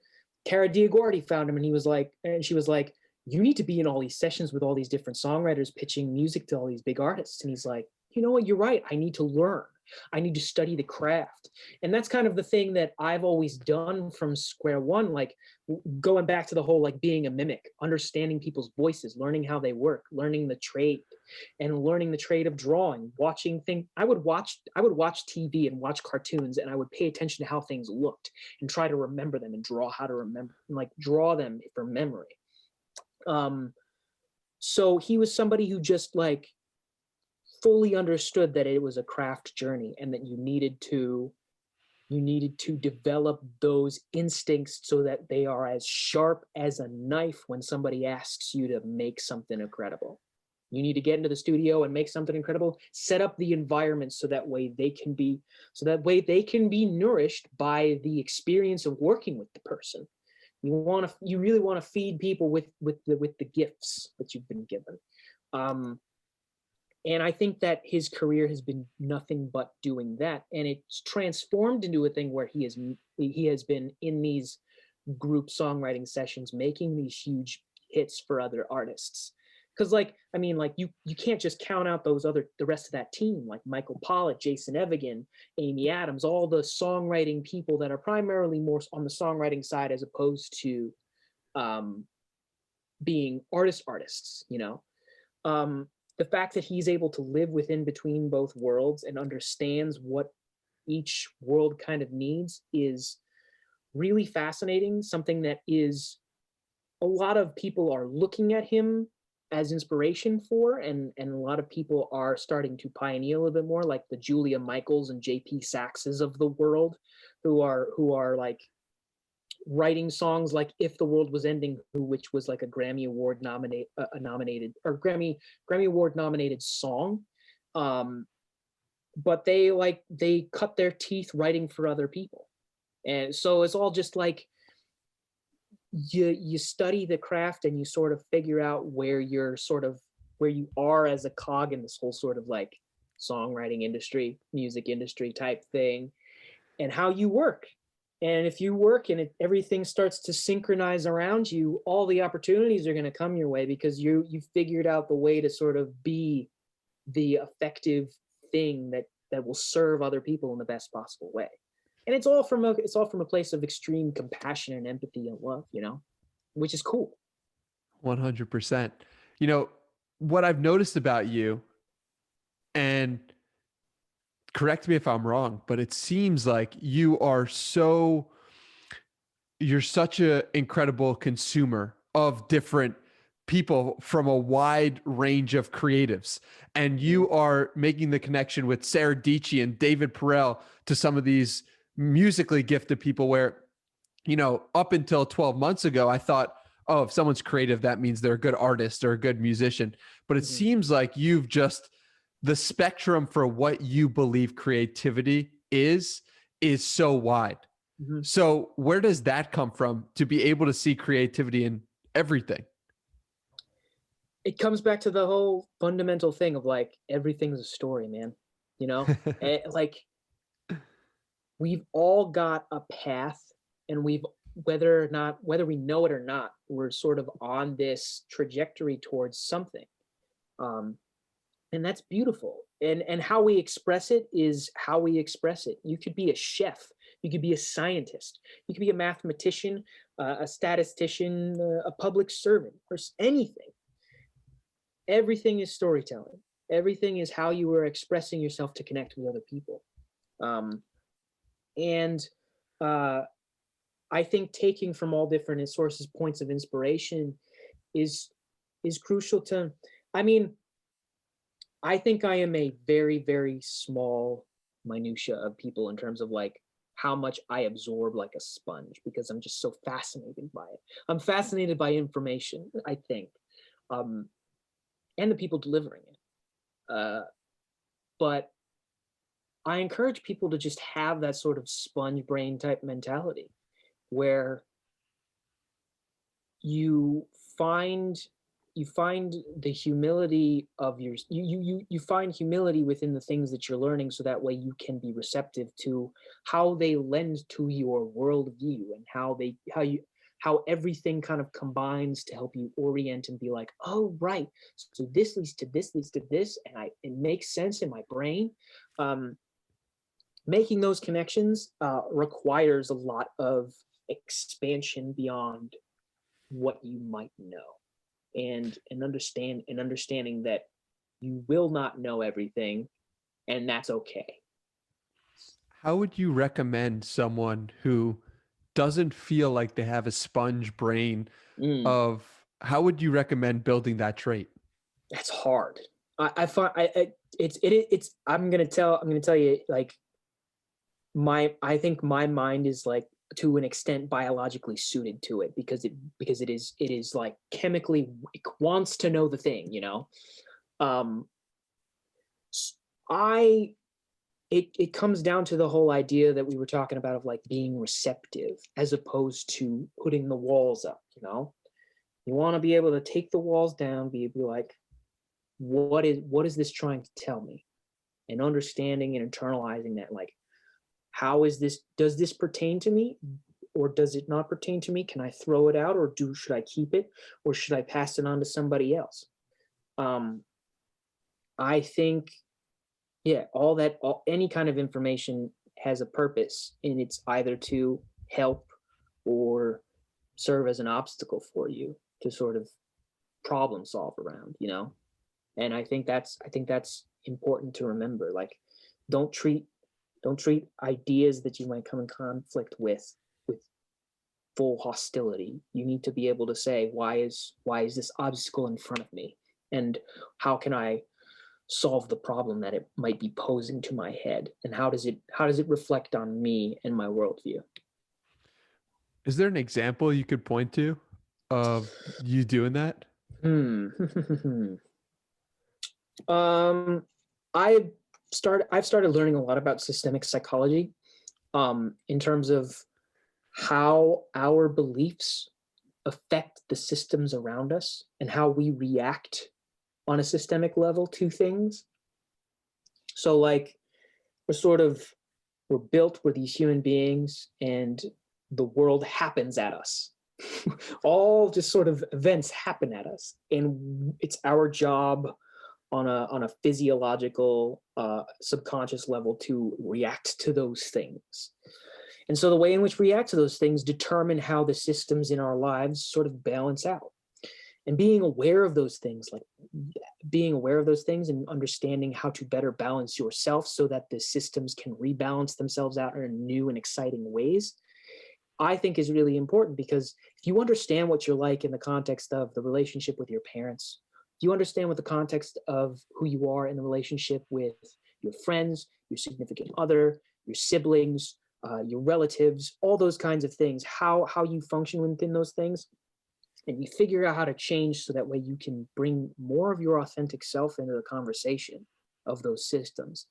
Cara Diaguardi found him, and she was like, you need to be in all these sessions with all these different songwriters pitching music to all these big artists. And he's like, you know what, you're right. I need to learn. I need to study the craft. And that's kind of the thing that I've always done from square one, like going back to the whole, like being a mimic, understanding people's voices, learning how they work, learning the trade, and learning the trade of drawing, watching things. I would watch TV and watch cartoons, and I would pay attention to how things looked and try to remember them and draw how to remember, and like draw them from memory. So he was somebody who just like fully understood that it was a craft journey, and that you needed to develop those instincts so that they are as sharp as a knife when somebody asks you to make something incredible. You need to get into the studio and make something incredible, set up the environment so that way they can be nourished by the experience of working with the person. You really want to feed people with the gifts that you've been given. And I think that his career has been nothing but doing that. And it's transformed into a thing where he has been in these group songwriting sessions, making these huge hits for other artists. because like I mean like you can't just count out the rest of that team, like Michael Pollitt, Jason Evigan, Amy Adams, all the songwriting people that are primarily more on the songwriting side as opposed to being artists, you know. The fact that he's able to live within between both worlds and understands what each world kind of needs is really fascinating. Something that is a lot of people are looking at him as inspiration for, and a lot of people are starting to pioneer a little bit more, like the Julia Michaels and JP Saxes of the world, who are like writing songs like "If the World Was Ending," which was like a Grammy Award nominated or Grammy Award nominated song. But they cut their teeth writing for other people, and so it's all just like you study the craft and you sort of figure out where you are as a cog in this whole sort of like songwriting industry, music industry type thing, and how you work. And if you work and everything starts to synchronize around you, all the opportunities are going to come your way because you figured out the way to sort of be the effective thing that will serve other people in the best possible way. And it's all from a place of extreme compassion and empathy and love, you know, which is cool. 100%. You know, what I've noticed about you, and correct me if I'm wrong, but it seems like you're such an incredible consumer of different people from a wide range of creatives. And you are making the connection with Sarah Dietschy and David Purcell to some of these musically gifted people where, you know, up until 12 months ago, I thought, oh, if someone's creative, that means they're a good artist or a good musician. But it seems like you've just, the spectrum for what you believe creativity is so wide. So where does that come from to be able to see creativity in everything? It comes back to the whole fundamental thing of like, everything's a story, man. You know, like we've all got a path, and whether we know it or not, we're sort of on this trajectory towards something. And that's beautiful. And how we express it is how we express it. You could be a chef, you could be a scientist, you could be a mathematician, a statistician, a public servant, or anything. Everything is storytelling. Everything is how you are expressing yourself to connect with other people. I think taking from all different sources, points of inspiration is crucial to, I mean, I think I am a very, very small minutia of people in terms of like how much I absorb like a sponge, because I'm just so fascinated by it. I'm fascinated by information, I think, and the people delivering it. But I encourage people to just have that sort of sponge brain type mentality where you find the humility of you find humility within the things that you're learning, so that way you can be receptive to how they lend to your worldview and how everything kind of combines to help you orient and be like, oh right, so this leads to this, and it makes sense in my brain. Making those connections requires a lot of expansion beyond what you might know. And understanding that you will not know everything, and that's okay. How would you recommend someone who doesn't feel like they have a sponge brain of, how would you recommend building that trait? That's hard. I find it's I'm gonna tell you, like, I think my mind is like to an extent biologically suited to it, because it is like chemically, it wants to know the thing, you know. It comes down to the whole idea that we were talking about of like being receptive as opposed to putting the walls up, you know. You want to be able to take the walls down, be like, what is this trying to tell me, and understanding and internalizing that, like, how is this, does this pertain to me or does it not pertain to me? Can I throw it out, or should I keep it, or should I pass it on to somebody else? Um, I think, yeah, any kind of information has a purpose, and it's either to help or serve as an obstacle for you to sort of problem solve around, you know? And I think that's important to remember. Like, don't treat ideas that you might come in conflict with full hostility. You need to be able to say, why is this obstacle in front of me? And how can I solve the problem that it might be posing to my head? And how does it reflect on me and my worldview? Is there an example you could point to of you doing that? Hmm. um, I I've started learning a lot about systemic psychology, in terms of how our beliefs affect the systems around us and how we react on a systemic level to things. So like we're sort of we're built, we're these human beings, and the world happens at us. All just sort of events happen at us, and it's our job on a physiological subconscious level to react to those things. And so the way in which we react to those things determine how the systems in our lives sort of balance out. And being aware of those things, like being aware of those things and understanding how to better balance yourself so that the systems can rebalance themselves out in new and exciting ways, I think is really important. Because if you understand what you're like in the context of the relationship with your parents, if you understand what the context of who you are in the relationship with your friends, your significant other, your siblings, your relatives, all those kinds of things, how you function within those things, and you figure out how to change so that way you can bring more of your authentic self into the conversation of those systems,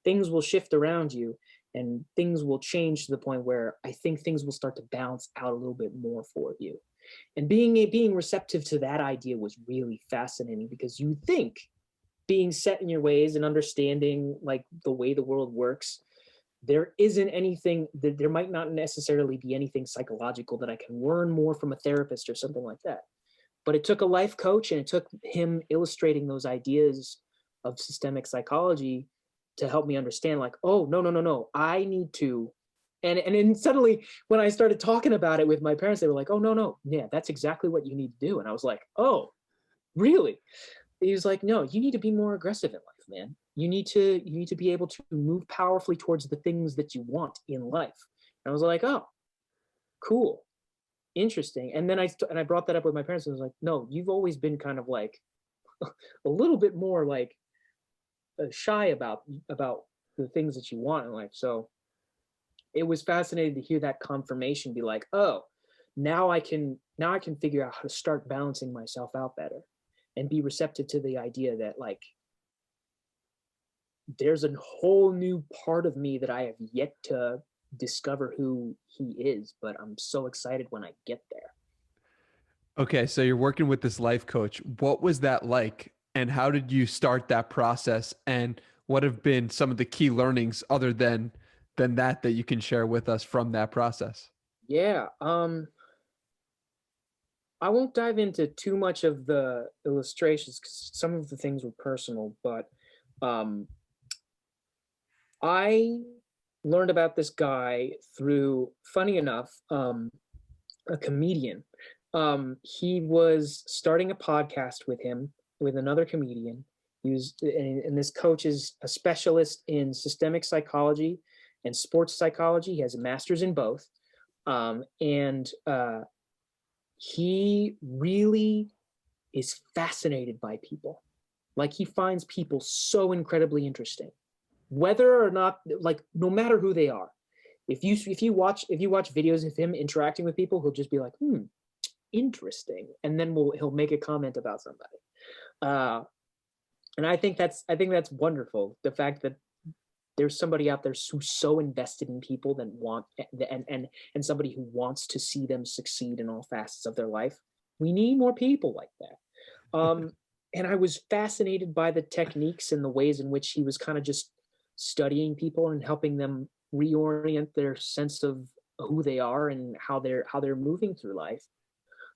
things will shift around you and things will change to the point where I think things will start to balance out a little bit more for you. And being receptive to that idea was really fascinating, because you think being set in your ways and understanding like the way the world works, there isn't anything that there might not necessarily be anything psychological that I can learn more from a therapist or something like that. But it took a life coach and it took him illustrating those ideas of systemic psychology to help me understand, like, oh, no, I need to. And then suddenly when I started talking about it with my parents, they were like, oh, no, yeah, that's exactly what you need to do. And I was like, oh, really? He was like, no, you need to be more aggressive in life, man. You need to be able to move powerfully towards the things that you want in life. And I was like, oh, cool, interesting. And then I brought that up with my parents and I was like, no, you've always been kind of like a little bit more like shy about the things that you want in life. So it was fascinating to hear that confirmation, be like, oh, now I can figure out how to start balancing myself out better and be receptive to the idea that like there's a whole new part of me that I have yet to discover who he is, but I'm so excited when I get there. Okay, so you're working with this life coach. What was that like? And how did you start that process? And what have been some of the key learnings other than that you can share with us from that process? Yeah, I won't dive into too much of the illustrations because some of the things were personal, but um, I learned about this guy through, funny enough, a comedian. He was starting a podcast with him, with another comedian. And this coach is a specialist in systemic psychology and sports psychology. He has a master's in both. And he really is fascinated by people. Like he finds people so incredibly interesting, whether or not, like, no matter who they are. If you watch videos of him interacting with people, he'll just be like, interesting, and then he'll make a comment about somebody. Uh, and I think that's wonderful. The fact that there's somebody out there who's so invested in people that want and somebody who wants to see them succeed in all facets of their life. We need more people like that. And I was fascinated by the techniques and the ways in which he was kind of just studying people and helping them reorient their sense of who they are and how they're moving through life.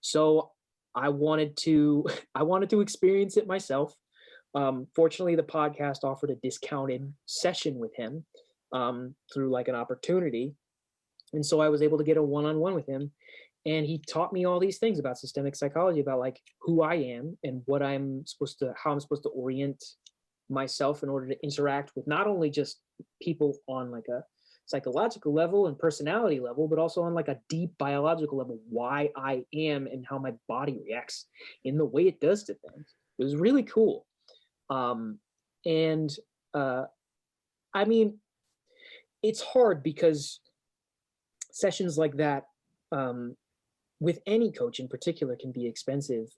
So I wanted to I wanted to experience it myself. Fortunately, the podcast offered a discounted session with him through like an opportunity, and so I was able to get a one-on-one with him, and he taught me all these things about systemic psychology, about like who I am and what I'm supposed to, how I'm supposed to orient myself in order to interact with not only just people on like a psychological level and personality level, but also on like a deep biological level, why I am and how my body reacts in the way it does to things. It was really cool. And I mean, it's hard because sessions like that, with any coach in particular, can be expensive.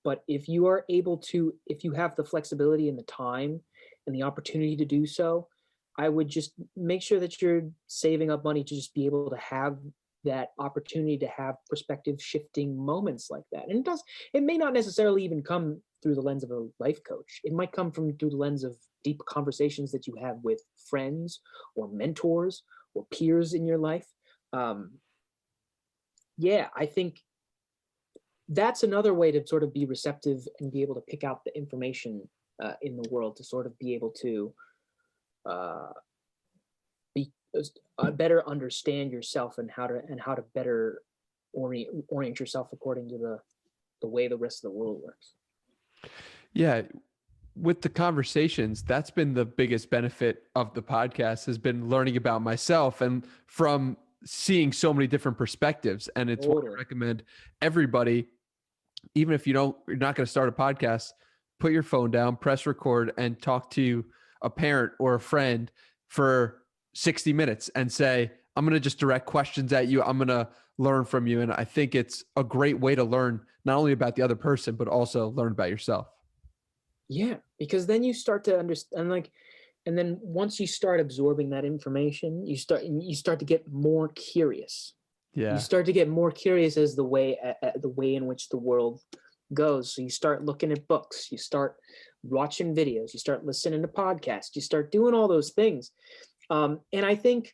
But if you are able to, if you have the flexibility and the time and the opportunity to do so, I would just make sure that you're saving up money to just be able to have that opportunity to have perspective shifting moments like that. And it may not necessarily even come through the lens of a life coach. It might come through the lens of deep conversations that you have with friends or mentors or peers in your life. Yeah, I think that's another way to sort of be receptive and be able to pick out the information in the world, to sort of be able to be better understand yourself and how to better orient yourself according to the way the rest of the world works. Yeah. With the conversations, that's been the biggest benefit of the podcast, has been learning about myself and from seeing so many different perspectives. And it's what I recommend everybody, even if you're not going to start a podcast, put your phone down, press record, and talk to a parent or a friend for 60 minutes and say, I'm going to just direct questions at you. I'm going to learn from you. And I think it's a great way to learn not only about the other person, but also learn about yourself. Yeah, because then you start to understand, like, and then once you start absorbing that information, you start to get more curious. Yeah. You start to get more curious as the way in which the world goes. So you start looking at books, you start watching videos, you start listening to podcasts, you start doing all those things. And I think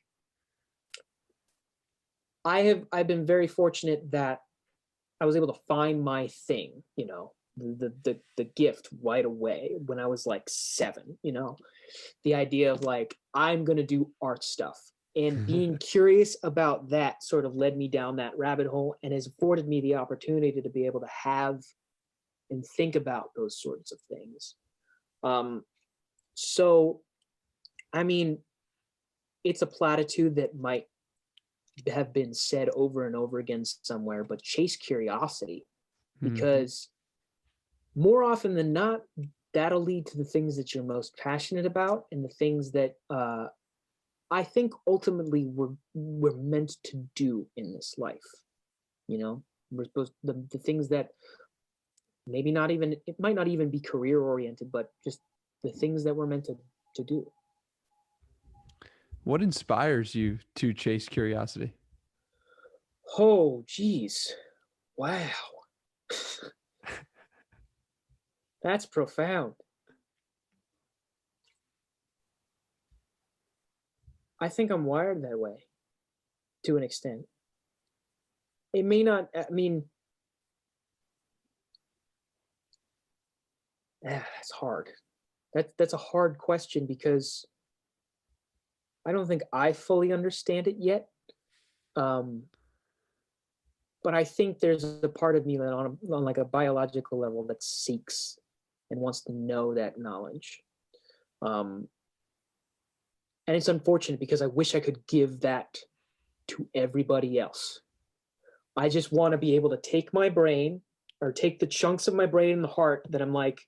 I've been very fortunate that I was able to find my thing, you know, the gift right away when I was like 7, you know, the idea of like, I'm going to do art stuff, and being curious about that sort of led me down that rabbit hole and has afforded me the opportunity to be able to have and think about those sorts of things. So, I mean, it's a platitude that might have been said over and over again somewhere, but chase curiosity, because more often than not, that'll lead to the things that you're most passionate about and the things that I think ultimately we're meant to do in this life. You know, we're supposed the things that maybe not even, it might not even be career oriented, but just the things that we're meant to do. What inspires you to chase curiosity? Oh, geez. Wow. That's profound. I think I'm wired that way to an extent. It may not, I mean, that's hard. That's a hard question because I don't think I fully understand it yet. But I think there's a part of me that on like a biological level that seeks and wants to know that knowledge. And it's unfortunate because I wish I could give that to everybody else. I just want to be able to take my brain, or take the chunks of my brain and the heart that I'm like,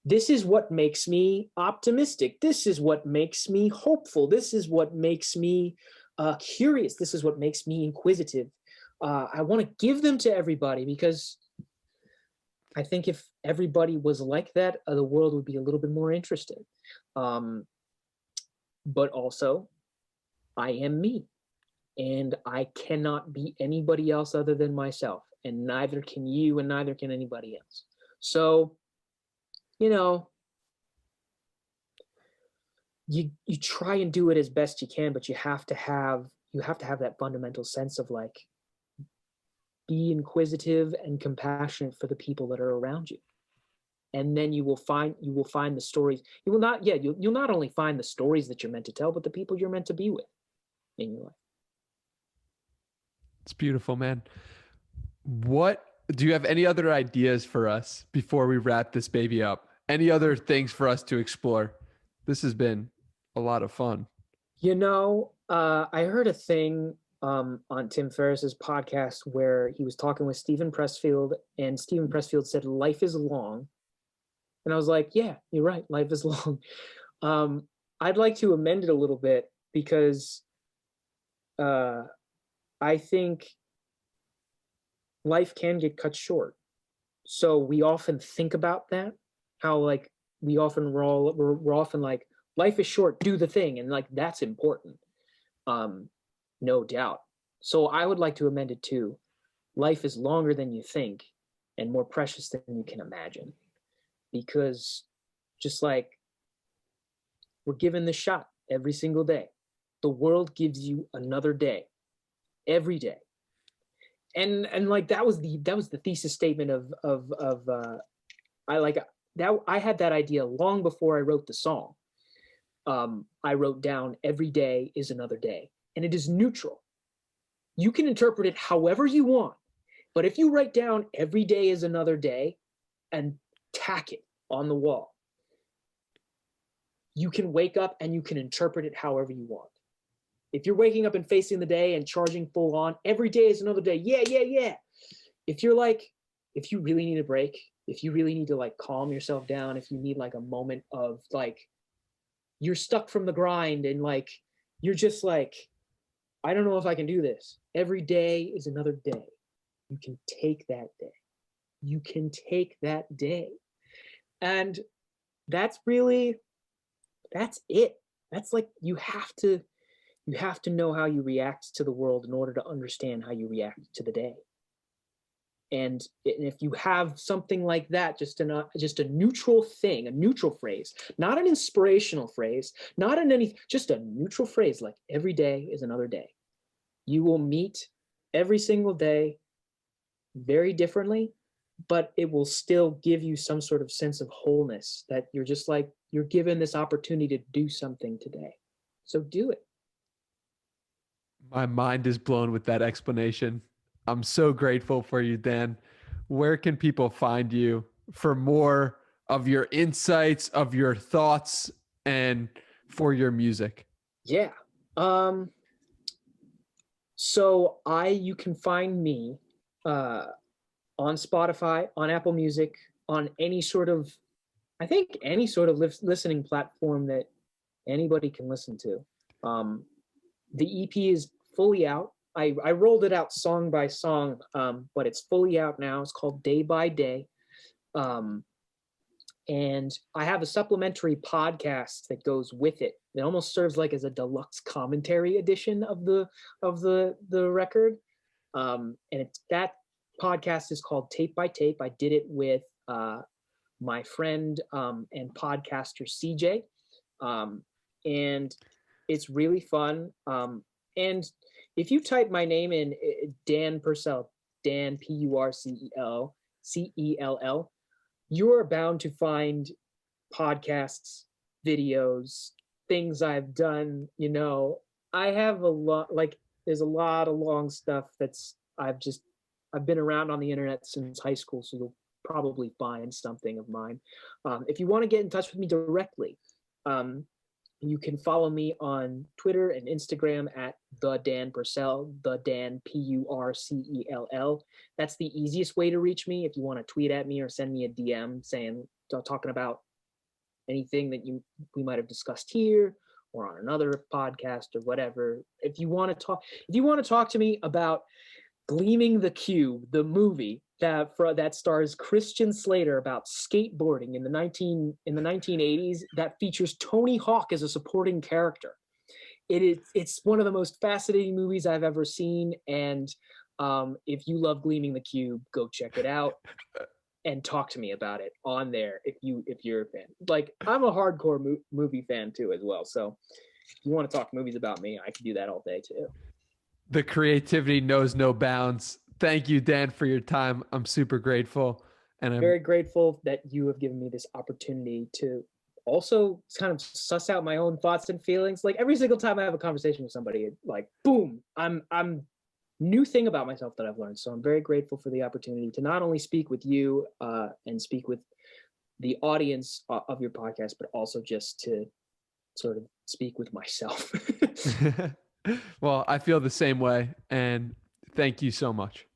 this is what makes me optimistic. This is what makes me hopeful. This is what makes me curious. This is what makes me inquisitive. I want to give them to everybody because I think if everybody was like that, the world would be a little bit more interesting. But also, I am me, and I cannot be anybody else other than myself, and neither can you, and neither can anybody else. So, you know, you try and do it as best you can, but you have to have that fundamental sense of like be inquisitive and compassionate for the people that are around you. And then you will find the stories. You'll not only find the stories that you're meant to tell, but the people you're meant to be with in your life. It's beautiful, man. What do you have any other ideas for us before we wrap this baby up? Any other things for us to explore? This has been a lot of fun. I heard a thing on Tim Ferriss's podcast where he was talking with Stephen Pressfield, and Stephen Pressfield said, "Life is long." And I was like, yeah, you're right. Life is long. I'd like to amend it a little bit because I think life can get cut short. So we often think about that, how like we're often like, life is short, do the thing. And like, that's important. No doubt. So I would like to amend it to, life is longer than you think and more precious than you can imagine. Because just like we're given the shot every single day, the world gives you another day, every day. And like that was the thesis statement I had that idea long before I wrote the song. I wrote down every day is another day, and it is neutral. You can interpret it however you want, but if you write down every day is another day and tack it on the wall, you can wake up and you can interpret it however you want. If you're waking up and facing the day and charging full on, every day is another day. Yeah. If you really need a break, if you really need to like calm yourself down, if you need like a moment of like, you're stuck from the grind and like, you're just like, I don't know if I can do this. Every day is another day. You can take that day. You can take that day. And that's it. That's like, you have to know how you react to the world in order to understand how you react to the day. And if you have something like that, just a neutral thing, a neutral phrase, not an inspirational phrase, just a neutral phrase, like every day is another day. You will meet every single day very differently, but it will still give you some sort of sense of wholeness that you're just like, you're given this opportunity to do something today. So do it. My mind is blown with that explanation. I'm so grateful for you, Dan. Where can people find you for more of your insights, of your thoughts, and for your music? Yeah. So you can find me on Spotify, on Apple Music, on any sort of listening platform that anybody can listen to. The EP is fully out. I rolled it out song by song, but it's fully out now. It's called Day by Day. And I have a supplementary podcast that goes with it. It almost serves like as a deluxe commentary edition of the record. And that podcast is called Tape by Tape. I did it with my friend and podcaster CJ. And it's really fun. And if you type my name in, Dan Purcell, Dan Purcell, you are bound to find podcasts, videos, things I've done. I have a lot, like there's a lot of long stuff I've been around on the internet since high school, so you'll probably find something of mine. If you want to get in touch with me directly, you can follow me on Twitter and Instagram at the Dan Purcell, the Dan Purcell. That's the easiest way to reach me. If you want to tweet at me or send me a DM talking about anything that we might have discussed here or on another podcast or whatever. If you want to talk to me about Gleaming the Cube, the movie that stars Christian Slater about skateboarding in the 1980s, that features Tony Hawk as a supporting character. It's one of the most fascinating movies I've ever seen, and if you love Gleaming the Cube, go check it out and talk to me about it on there if you're a fan. Like, I'm a hardcore movie fan too as well, so if you want to talk movies about me, I can do that all day too. The creativity knows no bounds. Thank you, Dan, for your time. I'm super grateful. And I'm Very grateful that you have given me this opportunity to also kind of suss out my own thoughts and feelings. Like every single time I have a conversation with somebody, like boom, I'm new thing about myself that I've learned. So I'm very grateful for the opportunity to not only speak with you and speak with the audience of your podcast, but also just to sort of speak with myself. well, I feel the same way. And thank you so much.